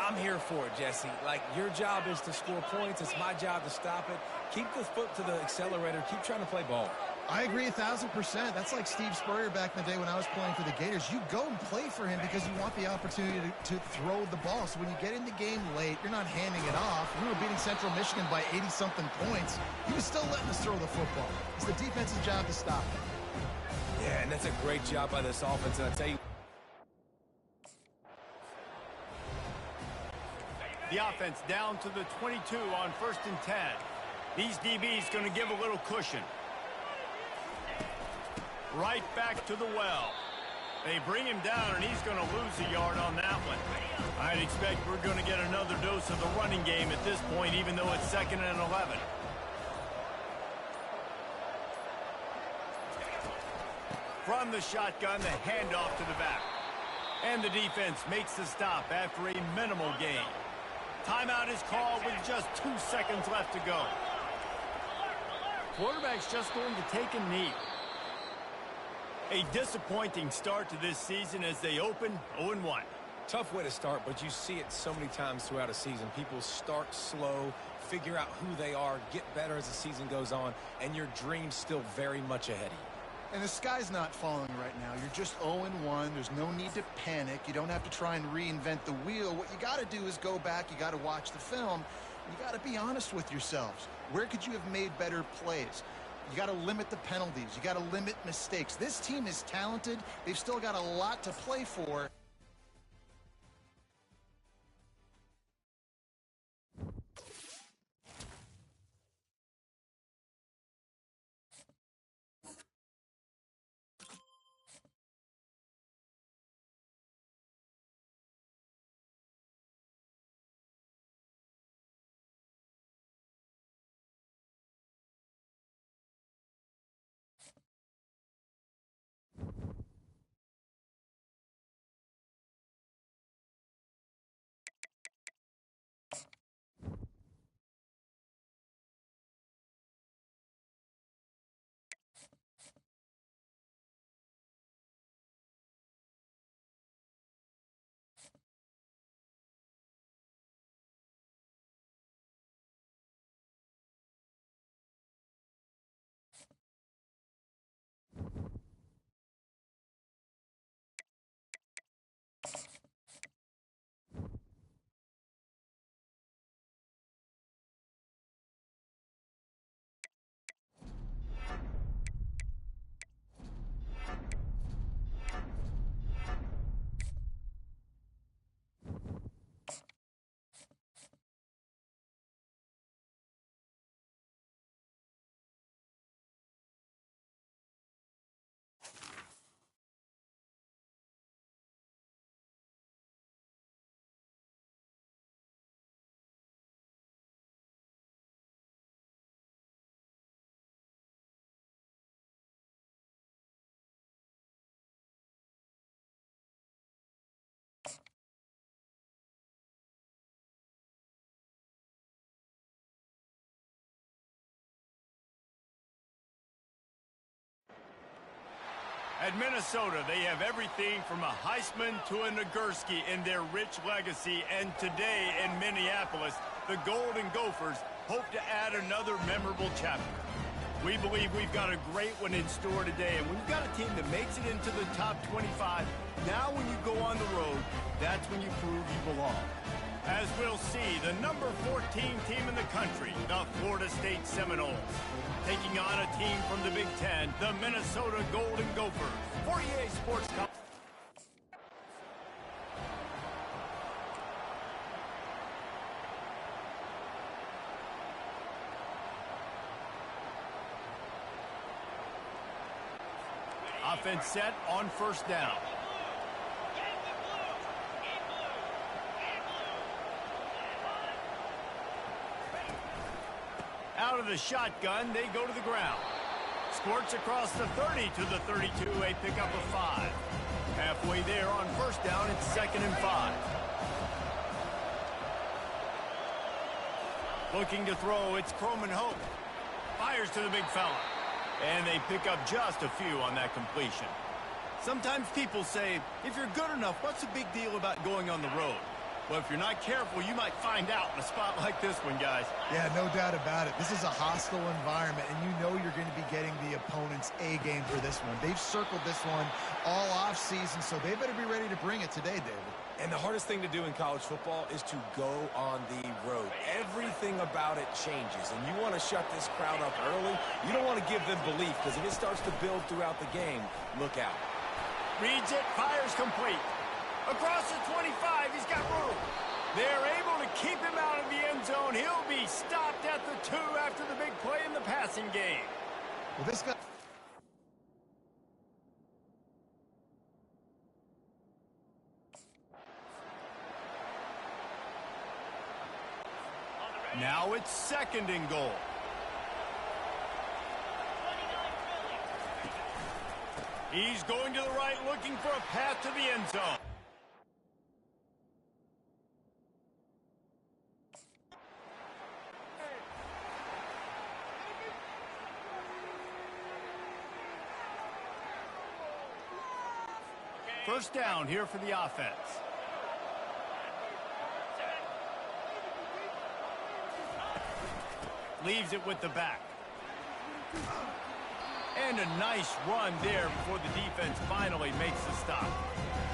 I'm here for it, Jesse. Like, your job is to score points. It's my job to stop it. Keep the foot to the accelerator. Keep trying to play ball. I agree 1,000%. That's like Steve Spurrier back in the day when I was playing for the Gators. You go and play for him because you want the opportunity to throw the ball. So when you get in the game late, you're not handing it off. We were beating Central Michigan by 80-something points. He was still letting us throw the football. It's the defense's job to stop it. Yeah, and that's a great job by this offense. And I tell you, the offense down to the 22 on 1st and 10. These DBs going to give a little cushion. Right back to the well. They bring him down, and he's going to lose a yard on that one. I'd expect we're going to get another dose of the running game at this point, even though it's 2nd and 11. From the shotgun, the handoff to the back. And the defense makes the stop after a minimal gain. Timeout is called with just 2 seconds left to go. Quarterback's just going to take a knee. A disappointing start to this season as they open 0-1. Tough way to start, but you see it so many times throughout a season. People start slow, figure out who they are, get better as the season goes on, and your dream's still very much ahead of you. And the sky's not falling right now. You're just 0-1. There's no need to panic. You don't have to try and reinvent the wheel. What you got to do is go back. You got to watch the film. You got to be honest with yourselves. Where could you have made better plays? You got to limit the penalties. You got to limit mistakes. This team is talented. They've still got a lot to play for. At Minnesota, they have everything from a Heisman to a Nagurski in their rich legacy. And today in Minneapolis, the Golden Gophers hope to add another memorable chapter. We believe we've got a great one in store today. And when you've got a team that makes it into the top 25, now when you go on the road, that's when you prove you belong. As we'll see, the number 14 team in the country, the Florida State Seminoles, taking on a team from the Big Ten, the Minnesota Golden Gophers. For EA Sports Cup. Offense set on first down. Out of the shotgun, they go to the ground. Squirts across the 30 to the 32, a pickup of 5. Halfway there on first down, it's 2nd and 5. Looking to throw, it's Croman Hope. Fires to the big fella. And they pick up just a few on that completion. Sometimes people say, if you're good enough, what's the big deal about going on the road? Well, if you're not careful, you might find out in a spot like this one, guys. Yeah, no doubt about it. This is a hostile environment, and you know you're going to be getting the opponent's A game for this one. They've circled this one all offseason, so they better be ready to bring it today, David. And the hardest thing to do in college football is to go on the road. Everything about it changes, and you want to shut this crowd up early. You don't want to give them belief, because if it starts to build throughout the game, look out. Reads it, fires complete. Across the 25, he's got room. They're able to keep him out of the end zone. He'll be stopped at the 2 after the big play in the passing game. Well, this guy... Now it's 2nd and goal. He's going to the right, looking for a path to the end zone. First down here for the offense. Leaves it with the back. And a nice run there before the defense finally makes the stop.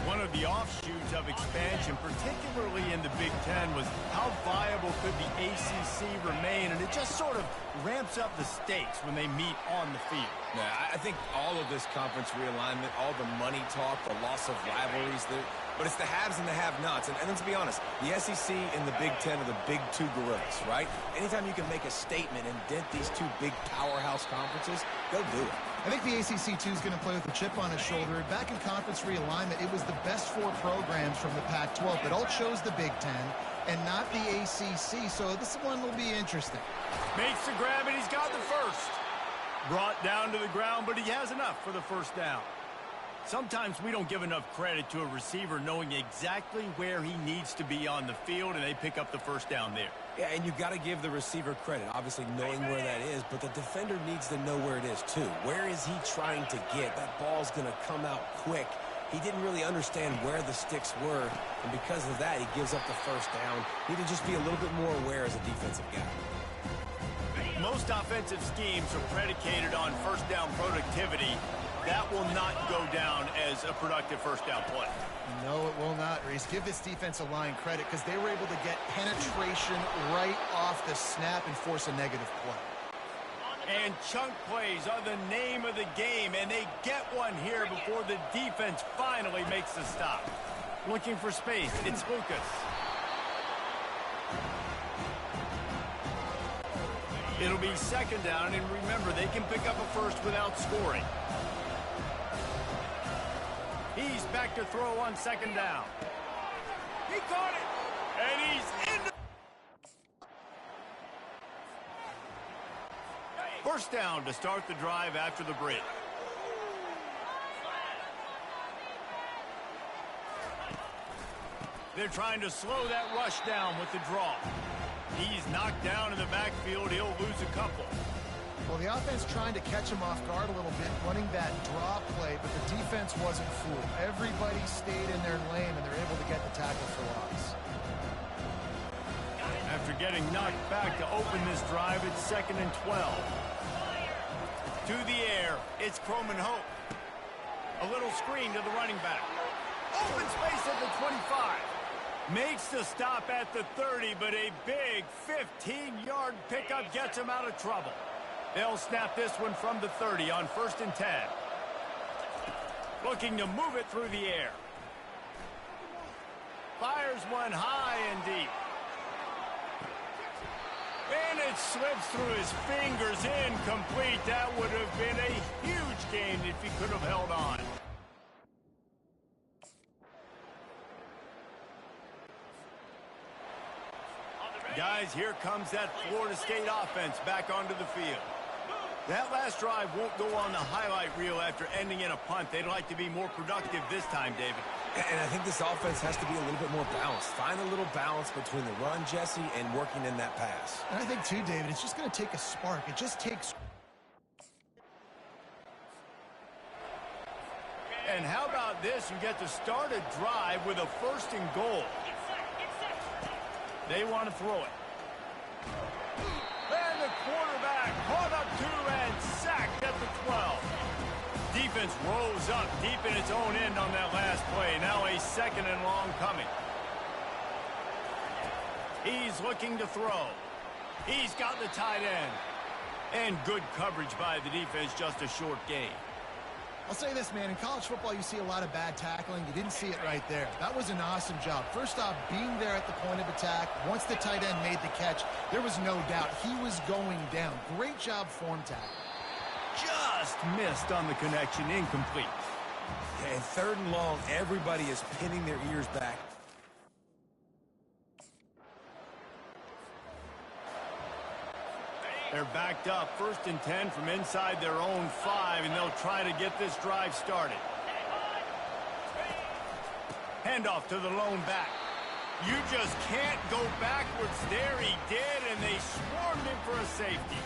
One of the offshoots of expansion, particularly in the Big Ten, was how viable could the ACC remain, and it just sort of ramps up the stakes when they meet on the field. Yeah, I think all of this conference realignment, all the money talk, the loss of rivalries, but it's the haves and the have-nots. And let's be honest, the SEC and the Big Ten are the big two gorillas, right? Anytime you can make a statement and dent these two big powerhouse conferences, go do it. I think the ACC, too, is going to play with a chip on his shoulder. Back in conference realignment, it was the best 4 programs from the Pac-12 that all chose the Big Ten and not the ACC, so this one will be interesting. Makes the grab, and he's got the first. Brought down to the ground, but he has enough for the first down. Sometimes we don't give enough credit to a receiver knowing exactly where he needs to be on the field, and they pick up the first down there. Yeah, and you've got to give the receiver credit, obviously knowing where that is, but the defender needs to know where it is too. Where is he trying to get? That ball's going to come out quick. He didn't really understand where the sticks were, and because of that, he gives up the first down. Need to just be a little bit more aware as a defensive guy. Most offensive schemes are predicated on first down productivity. That will not go down as a productive first down play. No, it will not, Reese. Give this defensive line credit because they were able to get penetration right off the snap and force a negative play. And chunk plays are the name of the game, and they get one here before the defense finally makes the stop. Looking for space, it's Lucas. It'll be second down, and remember, they can pick up a first without scoring. He's back to throw on second down. He caught it, and he's in. First down to start the drive after the break. They're trying to slow that rush down with the draw. He's knocked down in the backfield. He'll lose a couple. Well, the offense trying to catch him off guard a little bit, running that draw play, but the defense wasn't fooled. Everybody stayed in their lane, and they're able to get the tackle for loss. After getting knocked back to open this drive, it's 2nd and 12. To the air, it's Croman Hope. A little screen to the running back. Open space at the 25. Makes the stop at the 30, but a big 15-yard pickup gets him out of trouble. They'll snap this one from the 30 on 1st and 10. Looking to move it through the air. Fires one high and deep. And it slips through his fingers, incomplete. That would have been a huge gain if he could have held on. Guys, here comes that Florida State offense back onto the field. That last drive won't go on the highlight reel after ending in a punt. They'd like to be more productive this time, David. And I think this offense has to be a little bit more balanced. Find a little balance between the run, Jesse, and working in that pass. And I think, too, David, it's just going to take a spark. It just takes... And how about this? You get to start a drive with a 1st and goal. They want to throw it. And the quarterback caught up 2 and sacked at the 12. Defense rose up deep in its own end on that last play. Now a 2nd and long coming. He's looking to throw. He's got the tight end. And good coverage by the defense, just a short gain. I'll say this, man. In college football, you see a lot of bad tackling. You didn't see it right there. That was an awesome job. First off, being there at the point of attack. Once the tight end made the catch, there was no doubt he was going down. Great job form tackle. Just missed on the connection, incomplete. And 3rd and long, everybody is pinning their ears back. They're backed up, 1st and 10 from inside their own 5, and they'll try to get this drive started. Handoff to the lone back. You just can't go backwards there. He did, and they swarmed him for a safety.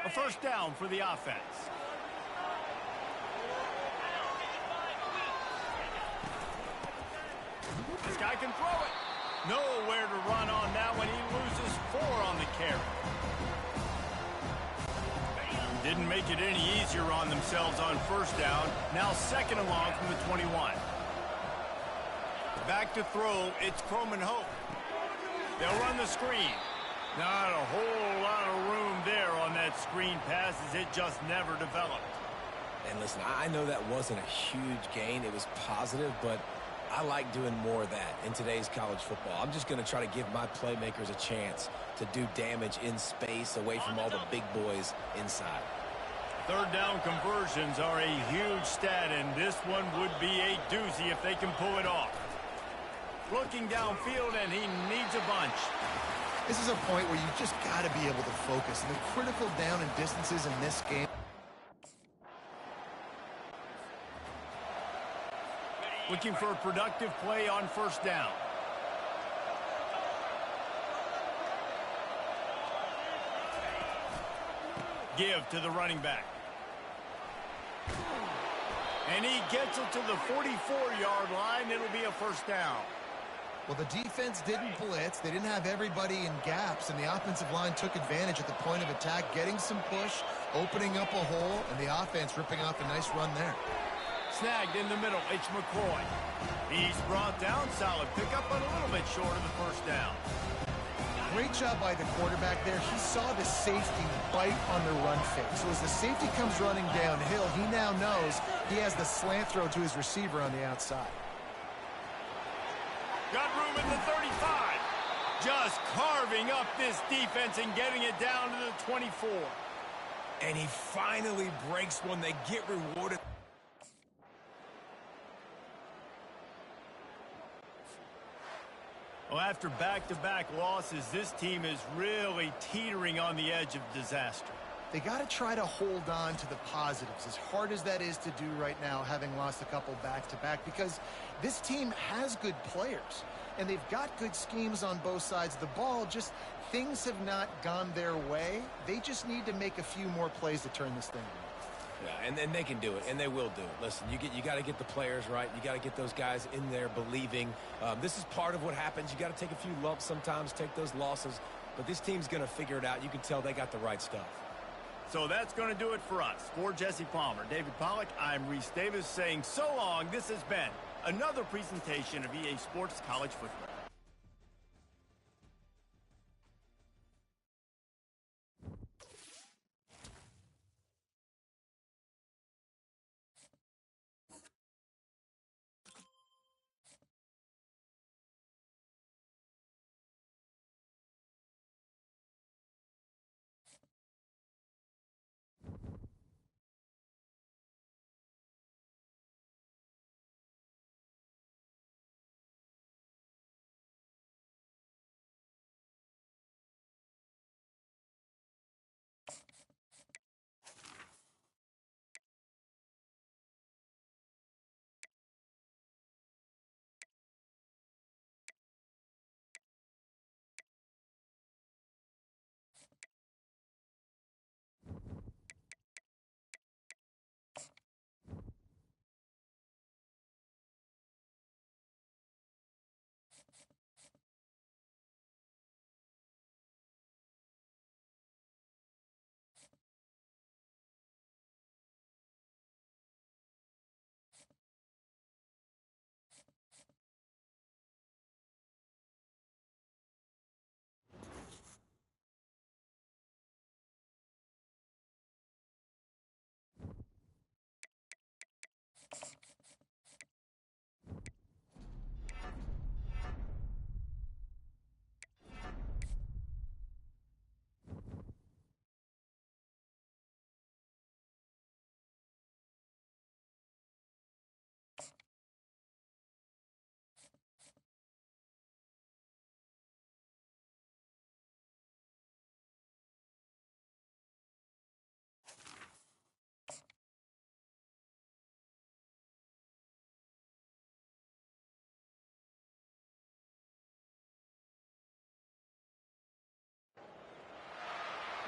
A first down for the offense. This guy can throw it. Nowhere to run on that one. He loses 4 on the carry. Didn't make it any easier on themselves on first down. Now second and long from the 21. Back to throw. It's Croman Hope. They'll run the screen. Not a whole lot of room there on that screen pass as it just never developed. And listen, I know that wasn't a huge gain. It was positive, but I like doing more of that in today's college football. I'm just going to try to give my playmakers a chance to do damage in space away from all the big boys inside. Third down conversions are a huge stat, and this one would be a doozy if they can pull it off. Looking downfield, and he needs a bunch. This is a point where you just got to be able to focus. And the critical down and distances in this game. Looking for a productive play on first down. Give to the running back. And he gets it to the 44-yard line. It'll be a first down. Well, the defense didn't blitz. They didn't have everybody in gaps, and the offensive line took advantage at the point of attack, getting some push, opening up a hole, and the offense ripping off a nice run there. Snagged in the middle. It's McCoy. He's brought down. Solid pickup, but a little bit short of the first down. Great job by the quarterback there. He saw the safety bite on the run fake. So as the safety comes running downhill, he now knows he has the slant throw to his receiver on the outside. Got room at the 35. Just carving up this defense and getting it down to the 24. And he finally breaks one. They get rewarded. Well, after back-to-back losses, this team is really teetering on the edge of disaster. They got to try to hold on to the positives, as hard as that is to do right now, having lost a couple back-to-back, because this team has good players, and they've got good schemes on both sides of the ball. Just things have not gone their way. They just need to make a few more plays to turn this thing around. Yeah, and they can do it, and they will do it. Listen, you got to get the players right. You got to get those guys in there believing. This is part of what happens. You got to take a few lumps sometimes, take those losses, but this team's going to figure it out. You can tell they got the right stuff. So that's going to do it for us. For Jesse Palmer, David Pollack, I'm Reese Davis saying so long. This has been another presentation of EA Sports College Football.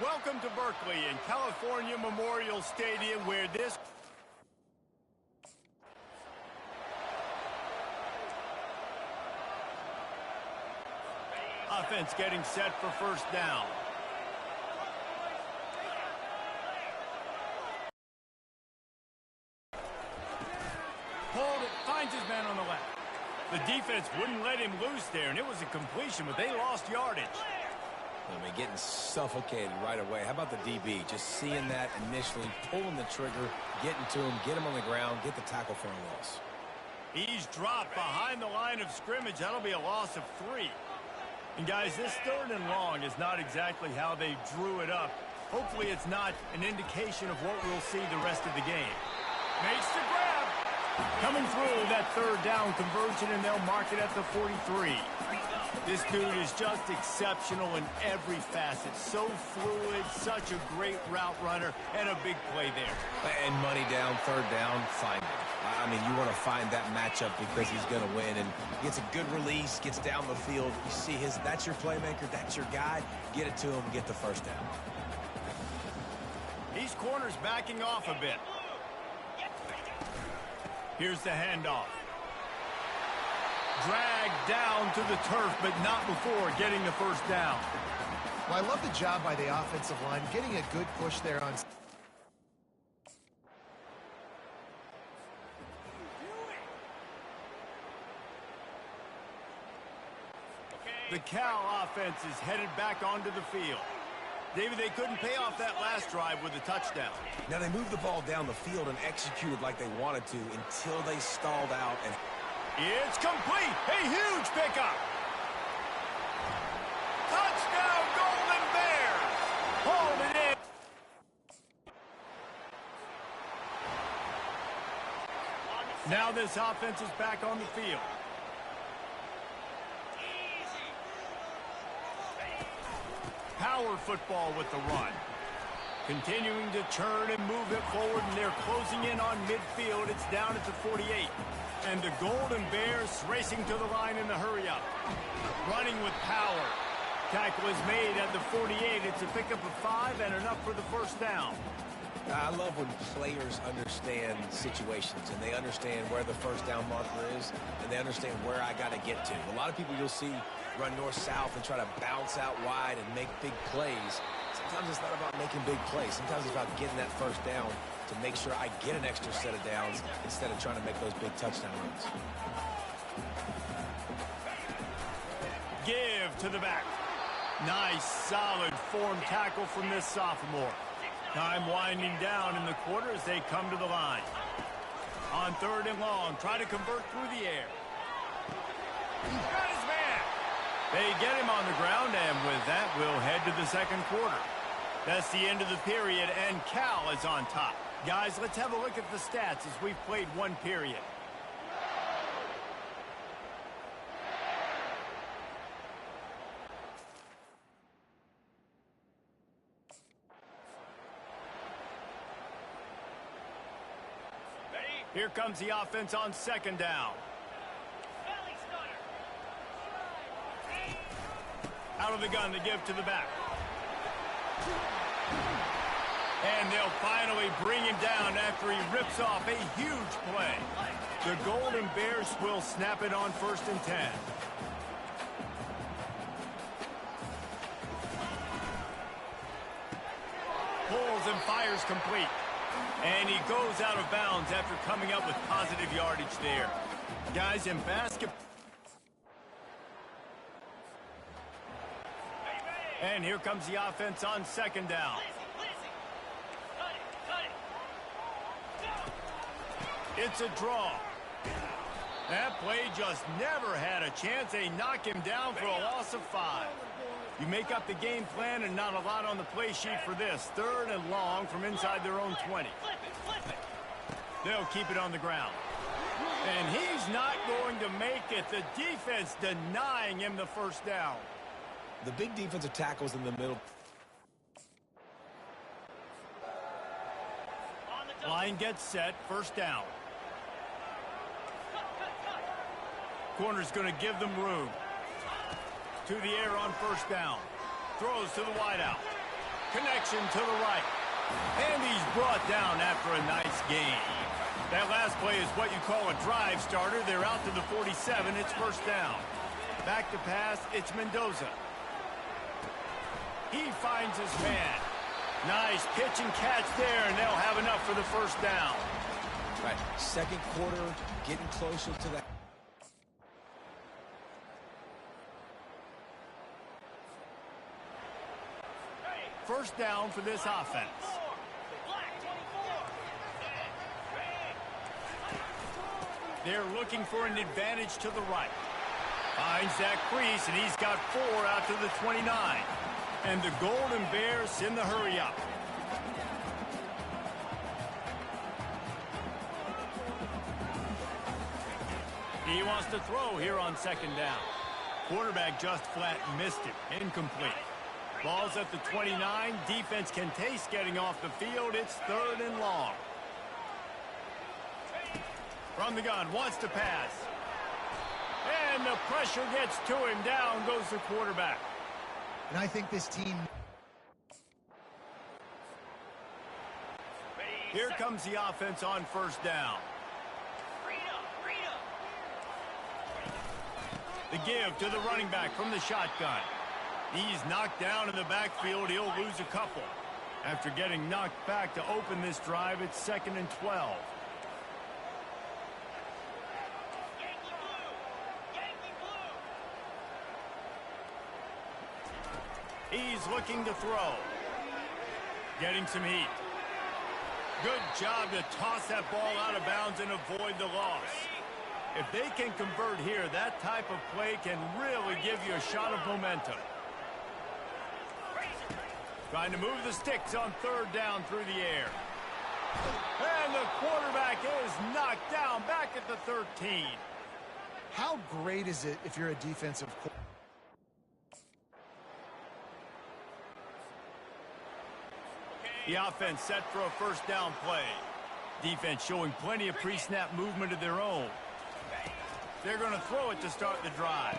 Welcome to Berkeley and California Memorial Stadium, where this offense getting set for first down. Hold it, finds his man on the left. The defense wouldn't let him loose there, and it was a completion, but they lost yardage. I mean, getting suffocated right away. How about the DB? Just seeing that initially, pulling the trigger, getting to him, get him on the ground, get the tackle for a loss. He's dropped behind the line of scrimmage. That'll be a loss of 3. And, guys, this 3rd and long is not exactly how they drew it up. Hopefully it's not an indication of what we'll see the rest of the game. Makes the grab. Coming through that 3rd down conversion, and they'll mark it at the 43. This dude is just exceptional in every facet. So fluid, such a great route runner, and a big play there. And money down, 3rd down, find him. I mean, you want to find that matchup because he's going to win. And gets a good release, gets down the field. You see that's your playmaker, that's your guy. Get it to him, get the 1st down. These corners backing off a bit. Here's the handoff. Dragged down to the turf, but not before getting the 1st down. Well, I love the job by the offensive line, getting a good push there on. The Cal offense is headed back onto the field. David, they couldn't pay off that last drive with a touchdown. Now, they moved the ball down the field and executed like they wanted to until they stalled out. And it's complete. A huge pickup. Touchdown, Golden Bears. Hold it in. Now this offense is back on the field. Power football with the run. Continuing to churn and move it forward, and they're closing in on midfield. It's down at the 48. And the Golden Bears racing to the line in the hurry-up. Running with power. Tackle is made at the 48. It's a pickup of 5 and enough for the 1st down. I love when players understand situations and they understand where the 1st down marker is and they understand where I got to get to. A lot of people you'll see run north-south and try to bounce out wide and make big plays. Sometimes it's not about making big plays. Sometimes it's about getting that 1st down to make sure I get an extra set of downs instead of trying to make those big touchdown runs. Give to the back. Nice, solid form tackle from this sophomore. Time winding down in the quarter as they come to the line. On 3rd and long, try to convert through the air. Got his man. They get him on the ground, and with that, we'll head to the 2nd quarter. That's the end of the period, and Cal is on top. Guys, let's have a look at the stats as we've played 1 period. Here comes the offense on 2nd down. Out of the gun to give to the back. And they'll finally bring him down after he rips off a huge play. The Golden Bears will snap it on 1st and 10. Pulls and fires complete. And he goes out of bounds after coming up with positive yardage there. Guys, in basketball. And here comes the offense on 2nd down. It's a draw. That play just never had a chance. They knock him down for a loss of 5. You make up the game plan and not a lot on the play sheet for this. 3rd and long from inside their own 20. They'll keep it on the ground. And he's not going to make it. The defense denying him the 1st down. The big defensive tackles in the middle. Line gets set. 1st down. Corner's going to give them room. To the air on 1st down. Throws to the wideout. Connection to the right. And he's brought down after a nice gain. That last play is what you call a drive starter. They're out to the 47. It's first down. Back to pass. It's Mendoza. He finds his man. Nice pitch and catch there, and they'll have enough for the first down. Right, second quarter, getting closer to that. First down for this offense. They're looking for an advantage to the right. Finds that crease, and he's got 4 out to the 29. And the Golden Bears in the hurry up. He wants to throw here on second down. Quarterback just flat missed it. Incomplete. Ball's at the 29. Defense can taste getting off the field. It's 3rd and long. From the gun, wants to pass. And the pressure gets to him. Down goes the quarterback. And I think this team... Here comes the offense on first down. The give to the running back from the shotgun. He's knocked down in the backfield. He'll lose a couple. After getting knocked back to open this drive, it's 2nd and 12. He's looking to throw. Getting some heat. Good job to toss that ball out of bounds and avoid the loss. If they can convert here, that type of play can really give you a shot of momentum. Trying to move the sticks on 3rd down through the air. And the quarterback is knocked down back at the 13. How great is it if you're a defensive coordinator? The offense set for a first down play. Defense showing plenty of pre-snap movement of their own. They're going to throw it to start the drive.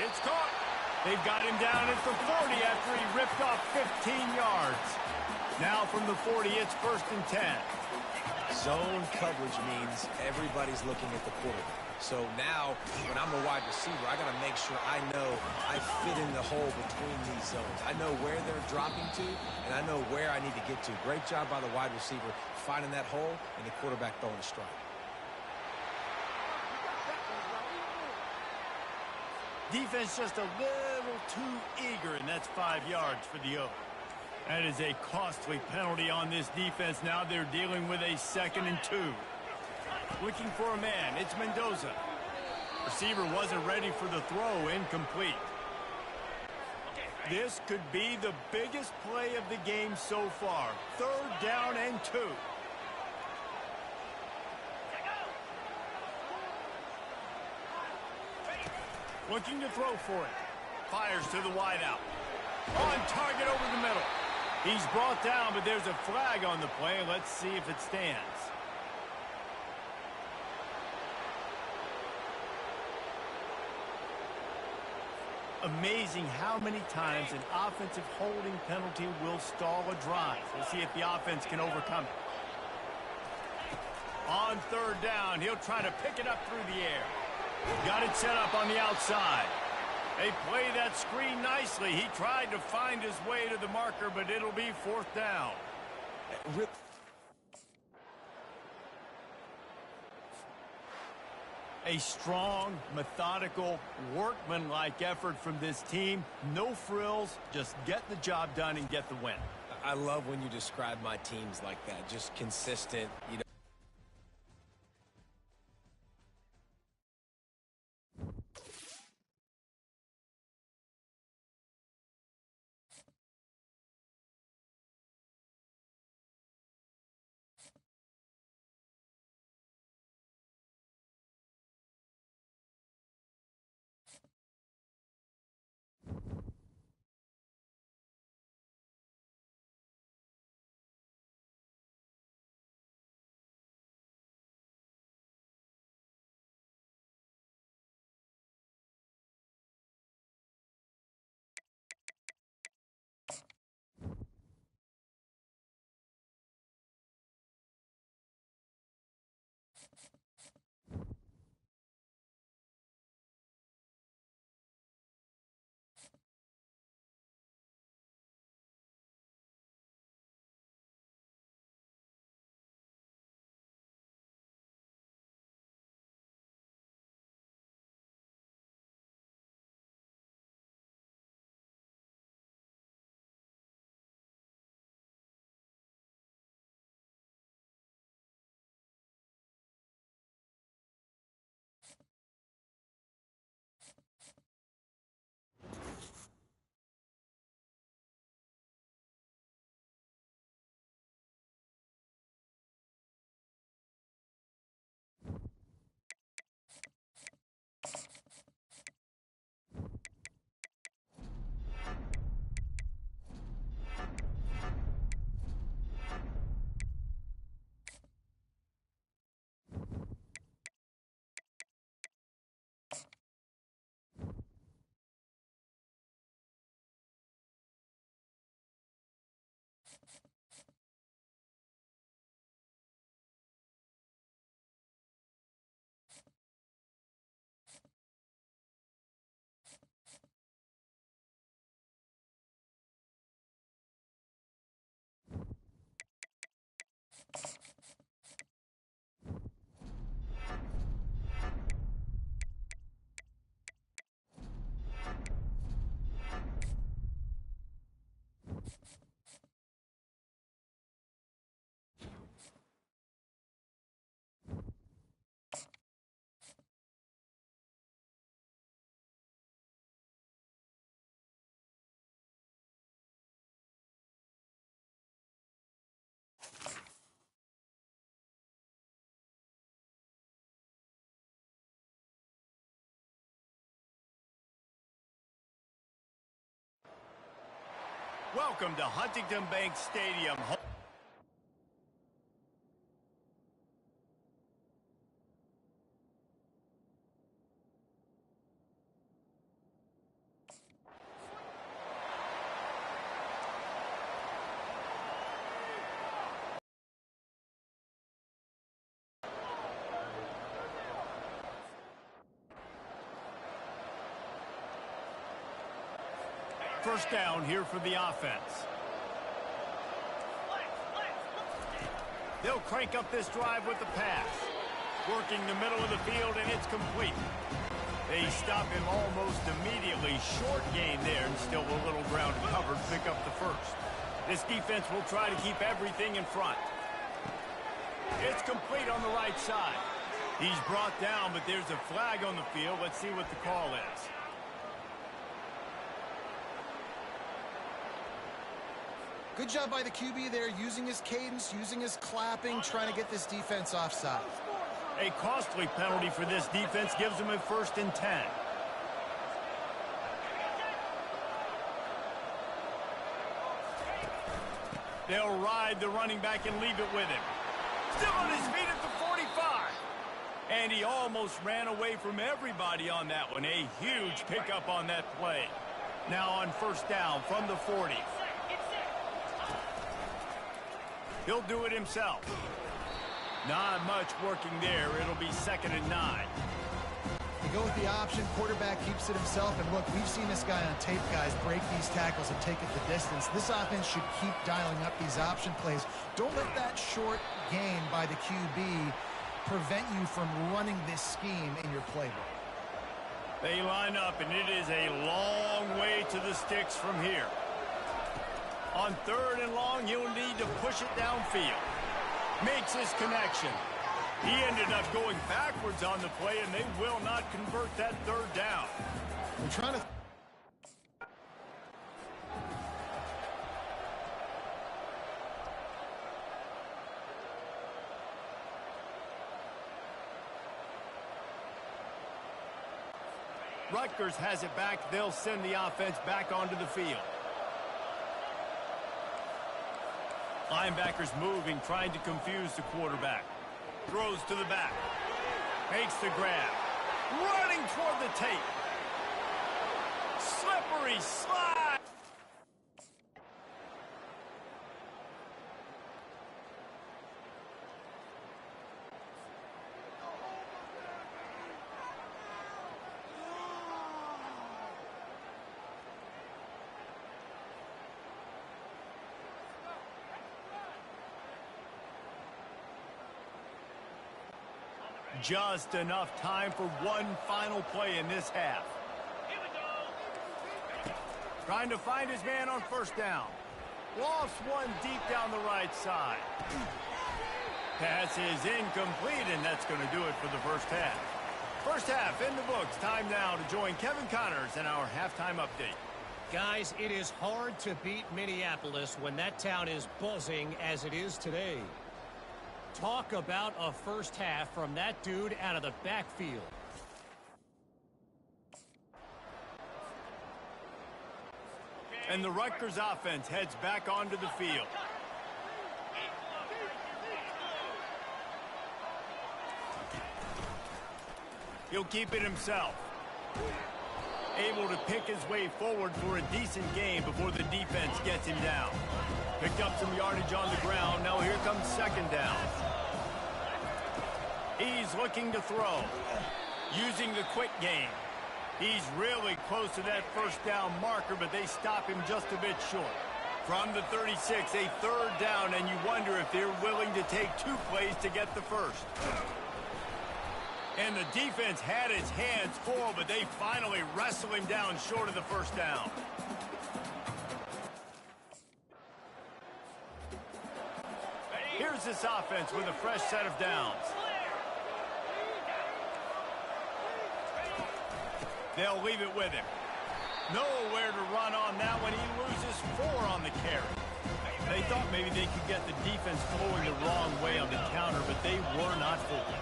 It's caught. They've got him down at the 40 after he ripped off 15 yards. Now from the 40, it's 1st and 10. Zone coverage means everybody's looking at the quarterback. So now, when I'm a wide receiver, I got to make sure I know I fit in the hole between these zones. I know where they're dropping to, and I know where I need to get to. Great job by the wide receiver finding that hole, and the quarterback throwing a strike. Defense just a little too eager, and that's 5 yards for the O. That is a costly penalty on this defense. Now they're dealing with a 2nd and 2. Looking for a man. It's Mendoza. Receiver wasn't ready for the throw. Incomplete. This could be the biggest play of the game so far. 3rd down and 2. Looking to throw for it. Fires to the wideout. On target over the middle. He's brought down, but there's a flag on the play. Let's see if it stands. Amazing how many times an offensive holding penalty will stall a drive. We'll see if the offense can overcome it. On 3rd down, he'll try to pick it up through the air. Got it set up on the outside. They play that screen nicely. He tried to find his way to the marker, but it'll be 4th down. A strong, methodical, workmanlike effort from this team. No frills, just get the job done and get the win. I love when you describe my teams like that. Just consistent, you know. Welcome to Huntington Bank Stadium. First down here for the offense. They'll crank up this drive with the pass. Working the middle of the field, and it's complete. They stop him almost immediately. Short gain there, and still a little ground covered. Pick up the first. This defense will try to keep everything in front. It's complete on the right side. He's brought down, but there's a flag on the field. Let's see what the call is. Good job by the QB there, using his cadence, using his clapping, trying to get this defense offside. A costly penalty for this defense gives them a 1st and 10. They'll ride the running back and leave it with him. Still on his feet at the 45. And he almost ran away from everybody on that one. A huge pickup on that play. Now on first down from the 40. He'll do it himself. Not much working there. It'll be 2nd and 9. You go with the option, quarterback keeps it himself, and look, we've seen this guy on tape, guys, break these tackles and take it the distance. This offense should keep dialing up these option plays. Don't let that short gain by the QB prevent you from running this scheme in your playbook. They line up, and it is a long way to the sticks from here. On 3rd and long, he'll need to push it downfield. Makes his connection. He ended up going backwards on the play, and they will not convert that 3rd down. We're trying to... Rutgers has it back. They'll send the offense back onto the field. Linebackers moving, trying to confuse the quarterback. Throws to the back. Makes the grab. Running toward the tape. Slippery slide. Just enough time for one final play in this half. Here we go. Trying to find his man on first down. Lost one deep down the right side. Pass is incomplete, and that's going to do it for the first half. First half in the books. Time now to join Kevin Connors in our halftime update. Guys, it is hard to beat Minneapolis when that town is buzzing as it is today. Talk about a first half from that dude out of the backfield. And the Rutgers offense heads back onto the field. He'll keep it himself. Able to pick his way forward for a decent game before the defense gets him down. Picked up some yardage on the ground. Now here comes 2nd down. He's looking to throw. Using the quick game. He's really close to that first down marker, but they stop him just a bit short. From the 36, a 3rd down, and you wonder if they're willing to take 2 plays to get the first. And the defense had its hands full, but they finally wrestle him down short of the first down. Here's this offense with a fresh set of downs. They'll leave it with him. Nowhere to run on that one. He loses 4 on the carry. They thought maybe they could get the defense flowing the wrong way on the counter, but they were not fooled.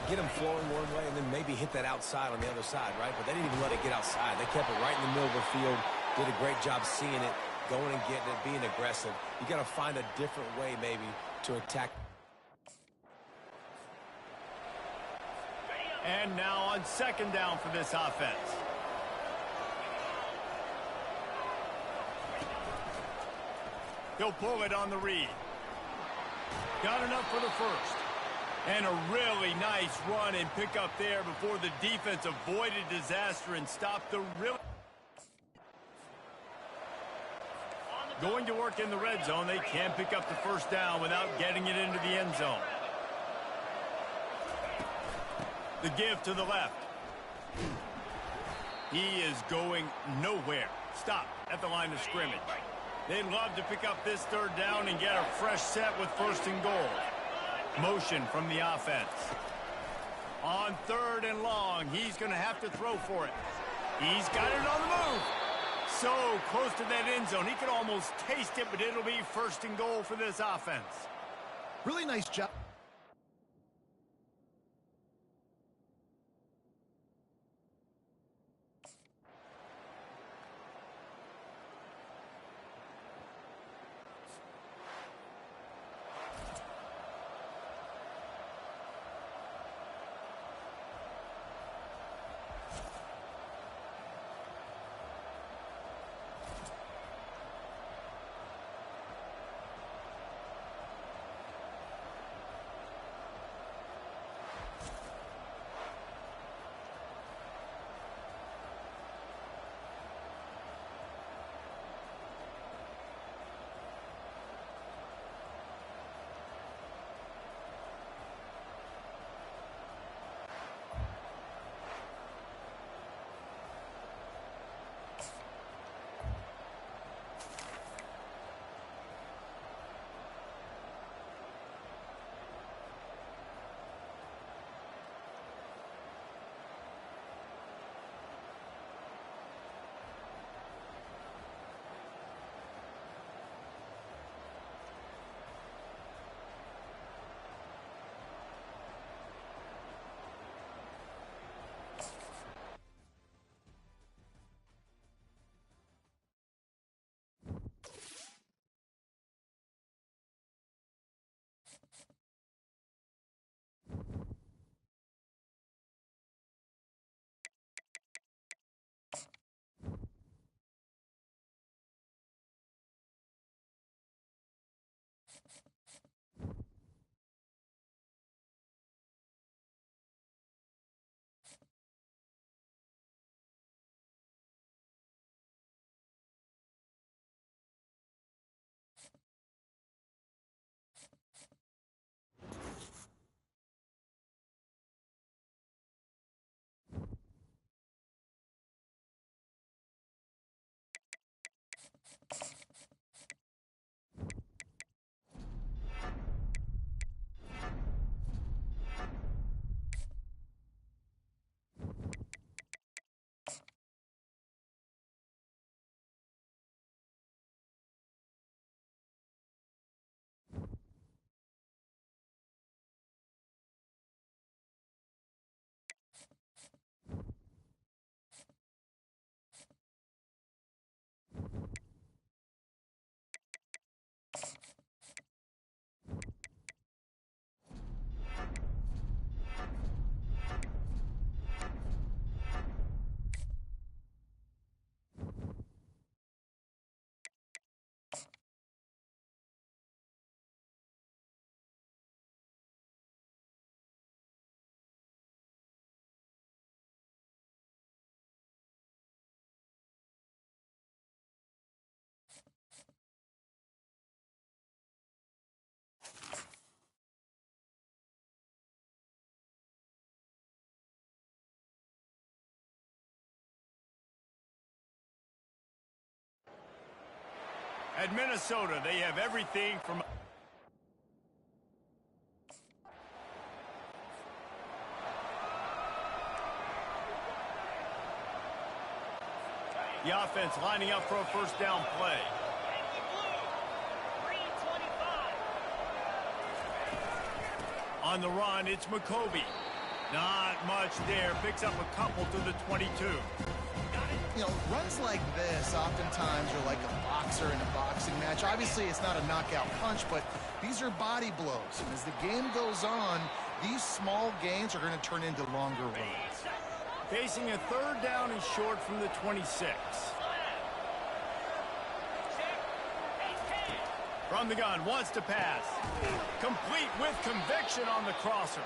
Get them flowing one way and then maybe hit that outside on the other side, right? But they didn't even let it get outside. They kept it right in the middle of the field, did a great job seeing it, going and getting it, being aggressive. You got to find a different way maybe to attack. And now on second down for this offense. He'll pull it on the read. Got enough for the first. And a really nice run and pick up there before the defense avoided disaster and stopped the really... Going to work in the red zone, they can pick up the first down without getting it into the end zone. The give to the left. He is going nowhere. Stop at the line of scrimmage. They'd love to pick up this third down and get a fresh set with first and goal. Motion from the offense. On third and long, he's going to have to throw for it. He's got it on the move. So close to that end zone. He could almost taste it, but it'll be first and goal for this offense. Really nice job. At Minnesota, they have everything from... The offense lining up for a first down play. On the run, it's McCovey. Not much there. Picks up a couple to the 22. You know, runs like this oftentimes are like a boxer in a boxing match. Obviously, it's not a knockout punch, but these are body blows. And as the game goes on, these small gains are going to turn into longer runs. Facing a third down and short from the 26. From the gun, wants to pass. Complete with conviction on the crosser.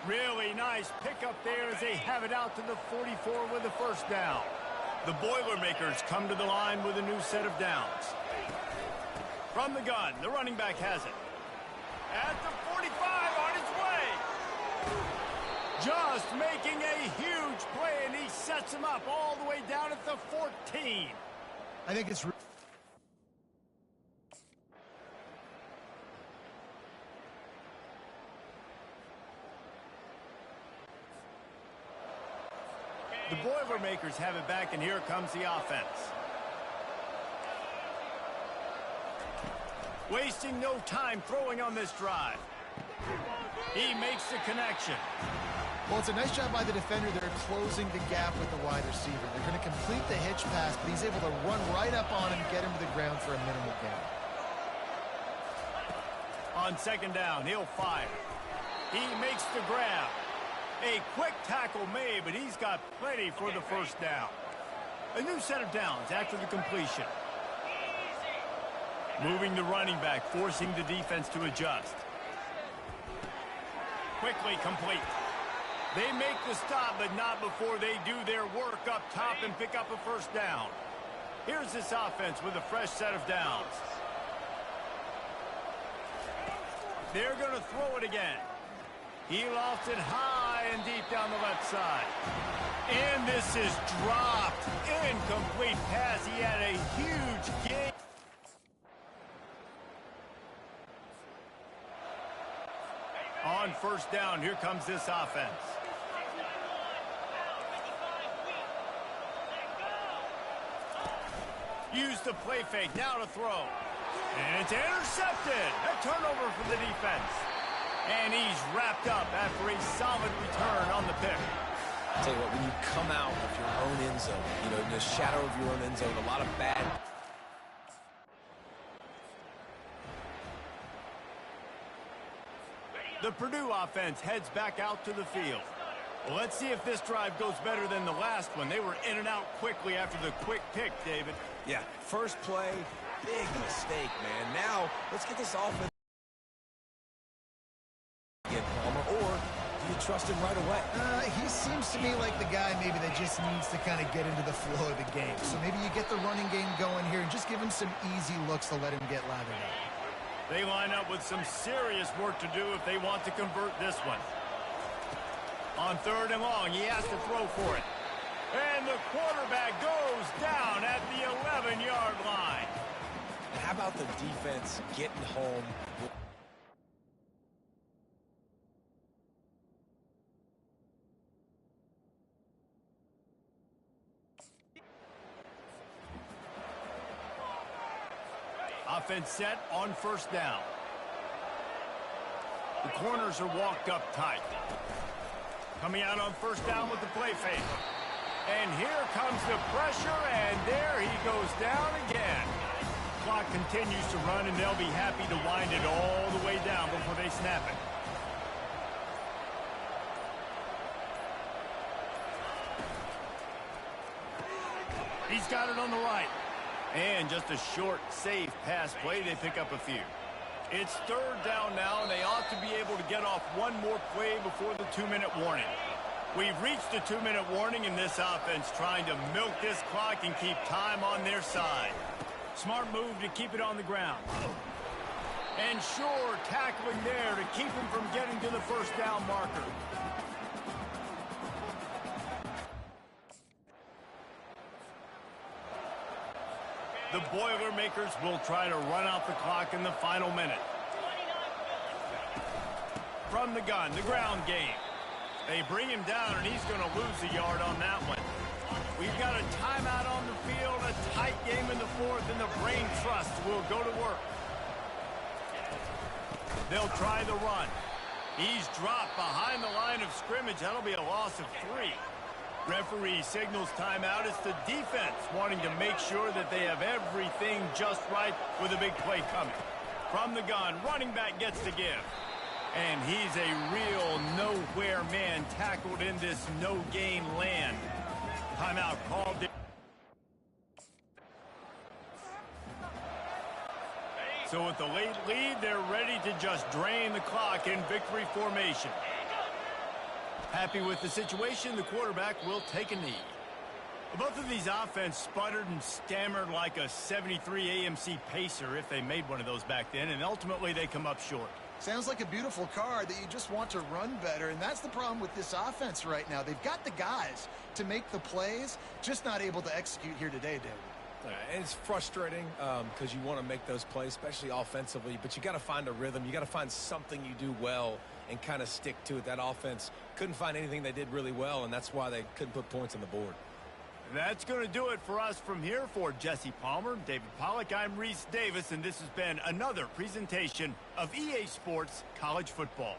Really nice pickup there as they have it out to the 44 with the first down. The Boilermakers come to the line with a new set of downs. From the gun, the running back has it. At the 45, on his way. Just making a huge play, and he sets him up all the way down at the 14. I think it's... The Boilermakers have it back, and here comes the offense. Wasting no time throwing on this drive. He makes the connection. Well, it's a nice job by the defender. They're closing the gap with the wide receiver. They're going to complete the hitch pass, but he's able to run right up on him, get him to the ground for a minimal gain. On second down, he'll fire. He makes the grab. A quick tackle made, but he's got plenty for the first down. A new set of downs after the completion. Moving the running back, forcing the defense to adjust. Quickly complete. They make the stop, but not before they do their work up top and pick up a first down. Here's this offense with a fresh set of downs. They're going to throw it again. He lofts it high and deep down the left side. And this is dropped. Incomplete pass. He had a huge gain. On first down, here comes this offense. Use the play fake, now to throw. And it's intercepted. A turnover for the defense. And he's wrapped up after a solid return on the pick. I'll tell you what, when you come out of your own end zone, you know, in the shadow of your own end zone, a lot of bad... The Purdue offense heads back out to the field. Well, let's see if this drive goes better than the last one. They were in and out quickly after the quick pick, David. Yeah, first play, big mistake, man. Now, let's get this offense again, Palmer, or do you trust him right away? He seems to me like the guy maybe that just needs to kind of get into the flow of the game. So maybe you get the running game going here and just give him some easy looks to let him get lathered up. They line up with some serious work to do if they want to convert this one. On third and long, he has to throw for it. And the quarterback goes down at the 11-yard line. And how about the defense getting home? Offense set on first down. The corners are walked up tight. Coming out on first down with the play fake. And here comes the pressure, and there he goes down again. Clock continues to run, and they'll be happy to wind it all the way down before they snap it. He's got it on the right. And just a short, safe pass play. They pick up a few. It's third down now, and they ought to be able to get off one more play before the 2-minute warning. We've reached the 2-minute warning, and this offense trying to milk this clock and keep time on their side. Smart move to keep it on the ground. And sure, tackling there to keep him from getting to the first down marker. The Boilermakers will try to run out the clock in the final minute. From the gun, the ground game. They bring him down, and he's going to lose a yard on that one. We've got a timeout on the field, a tight game in the fourth, and the Brain Trust will go to work. They'll try the run. He's dropped behind the line of scrimmage. That'll be a loss of 3. Referee signals timeout. It's the defense wanting to make sure that they have everything just right with a big play coming. From the gun, running back gets the give. And he's a real nowhere man tackled in this no-gain land. Timeout called. So with the late lead, they're ready to just drain the clock in victory formation. Happy with the situation, the quarterback will take a knee. Both of these offenses sputtered and stammered like a 73 AMC Pacer if they made one of those back then, and ultimately they come up short. Sounds like a beautiful car that you just want to run better, and that's the problem with this offense right now. They've got the guys to make the plays, just not able to execute here today, David. And it's frustrating because you want to make those plays, especially offensively, but you got to find a rhythm. You got to find something you do well and kind of stick to it. That offense couldn't find anything they did really well, and that's why they couldn't put points on the board. That's going to do it for us from here. For Jesse Palmer, David Pollack, I'm Reese Davis, and this has been another presentation of EA Sports College Football.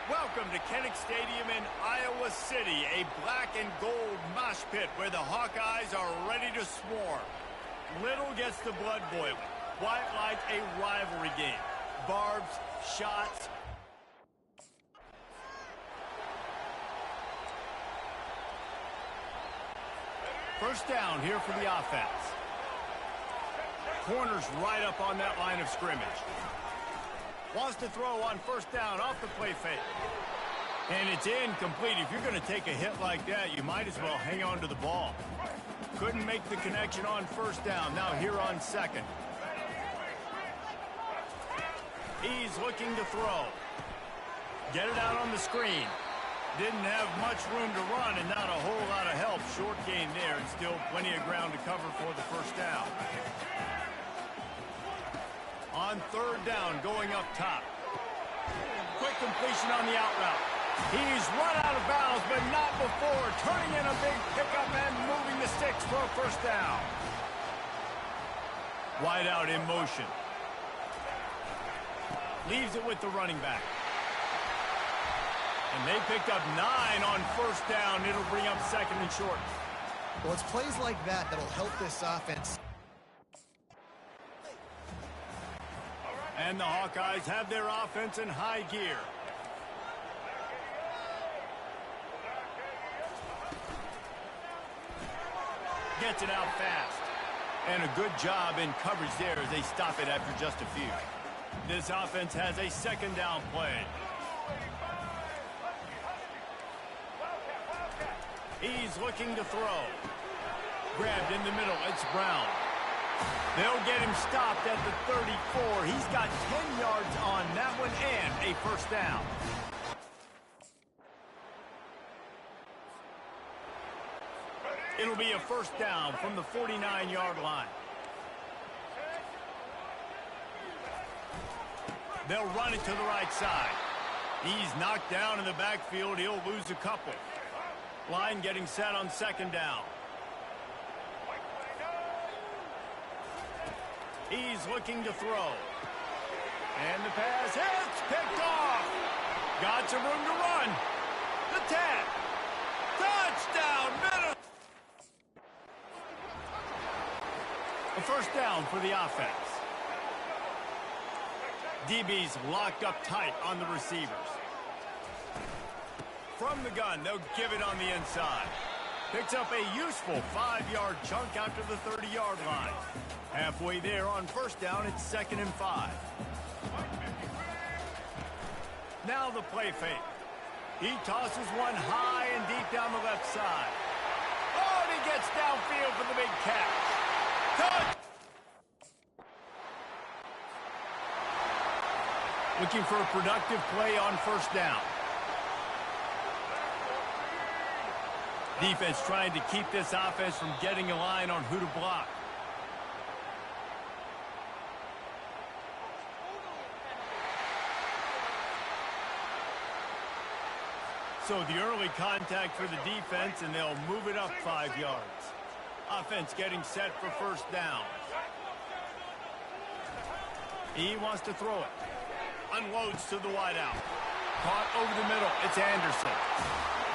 Welcome to Kinnick Stadium in Iowa City, a black and gold mosh pit where the Hawkeyes are ready to swarm. Little gets the blood boiling, quite like a rivalry game. Barbs, shots. First down here for the offense. corner's right up on that line of scrimmage. Wants to throw on first down off the play fake. And it's incomplete. If you're going to take a hit like that, you might as well hang on to the ball. Couldn't make the connection on first down. Now here on second. He's looking to throw. Get it out on the screen. Didn't have much room to run and not a whole lot of help. Short gain there and still plenty of ground to cover for the first down. On third down, going up top. Quick completion on the out route. He's run out of bounds, but not before turning in a big pickup and moving the sticks for a first down. Wide out in motion. Leaves it with the running back. And they picked up 9 on first down. It'll bring up second and short. Well, it's plays like that that'll help this offense. And the Hawkeyes have their offense in high gear. Gets it out fast. And a good job in coverage there as they stop it after just a few. This offense has a second down play. He's looking to throw. Grabbed in the middle. It's Brown. They'll get him stopped at the 34. He's got 10 yards on that one and a first down. It'll be a first down from the 49-yard line. They'll run it to the right side. He's knocked down in the backfield. He'll lose a couple. Line getting set on second down. He's looking to throw. And the pass hits, picked off. Got some room to run. The 10. Touchdown, Minnesota. A first down for the offense. DB's locked up tight on the receivers. From the gun, they'll give it on the inside. Picks up a useful 5-yard chunk after the 30-yard line. Halfway there on first down, it's 2nd and 5. Now the play fake. He tosses one high and deep down the left side. Oh, and he gets downfield for the big catch. Touch! Looking for a productive play on first down. Defense trying to keep this offense from getting a line on who to block. So the early contact for the defense, and they'll move it up 5 yards. Offense getting set for first down. He wants to throw it. Unloads to the wideout. Caught over the middle. It's Anderson.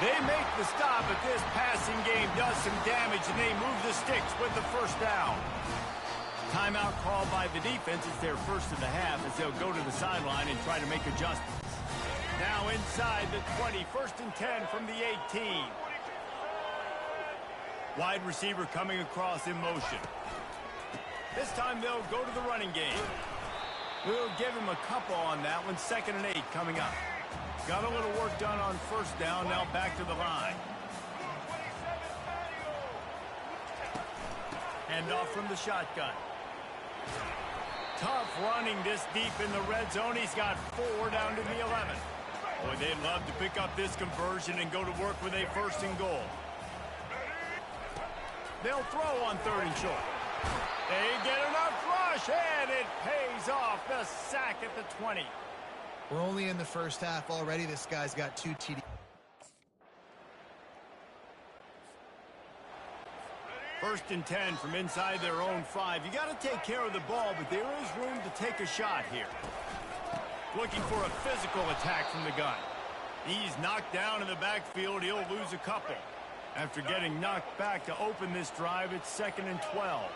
They make the stop, but this passing game does some damage, and they move the sticks with the first down. Timeout called by the defense. It's their first of the half as they'll go to the sideline and try to make adjustments. Now inside the 20, 1st and 10 from the 18. Wide receiver coming across in motion. This time they'll go to the running game. We'll give him a couple on that one. 2nd and 8 coming up. Got a little work done on first down. Now back to the line. Hand off from the shotgun. Tough running this deep in the red zone. He's got 4 down to the 11. Boy, they'd love to pick up this conversion and go to work with a 1st and goal. They'll throw on 3rd and short. They get enough rush, and it pays off. The sack at the 20. We're only in the first half already. This guy's got 2 TD. First and 10 from inside their own 5. You got to take care of the ball, but there is room to take a shot here. Looking for a physical attack from the gun. He's knocked down in the backfield. He'll lose a couple. After getting knocked back to open this drive, it's 2nd and 12.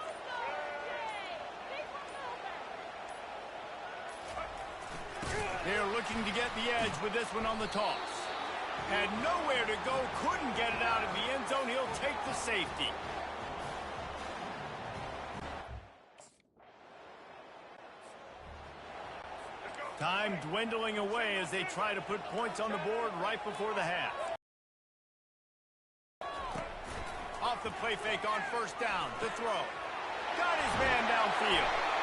They're looking to get the edge with this one on the toss. Had nowhere to go, couldn't get it out of the end zone. He'll take the safety. Time dwindling away as they try to put points on the board right before the half. Off the play fake on first down to throw. Got his man downfield.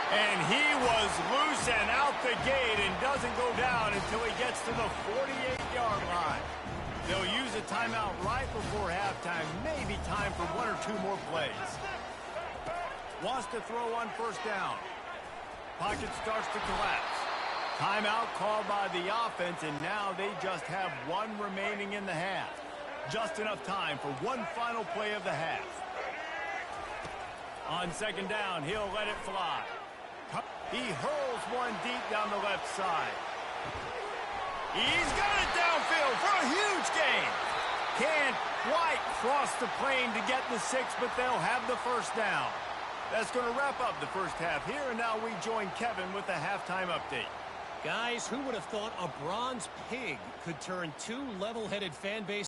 And he was loose and out the gate and doesn't go down until he gets to the 48-yard line. They'll use a timeout right before halftime. Maybe time for one or two more plays. Wants to throw on first down. Pocket starts to collapse. Timeout called by the offense, and now they just have one remaining in the half. Just enough time for one final play of the half. On second down, he'll let it fly. He hurls one deep down the left side. He's got it downfield for a huge gain. Can't quite cross the plane to get the 6, but they'll have the first down. That's going to wrap up the first half here, and now we join Kevin with the halftime update. Guys, who would have thought a bronze pig could turn two level-headed fan bases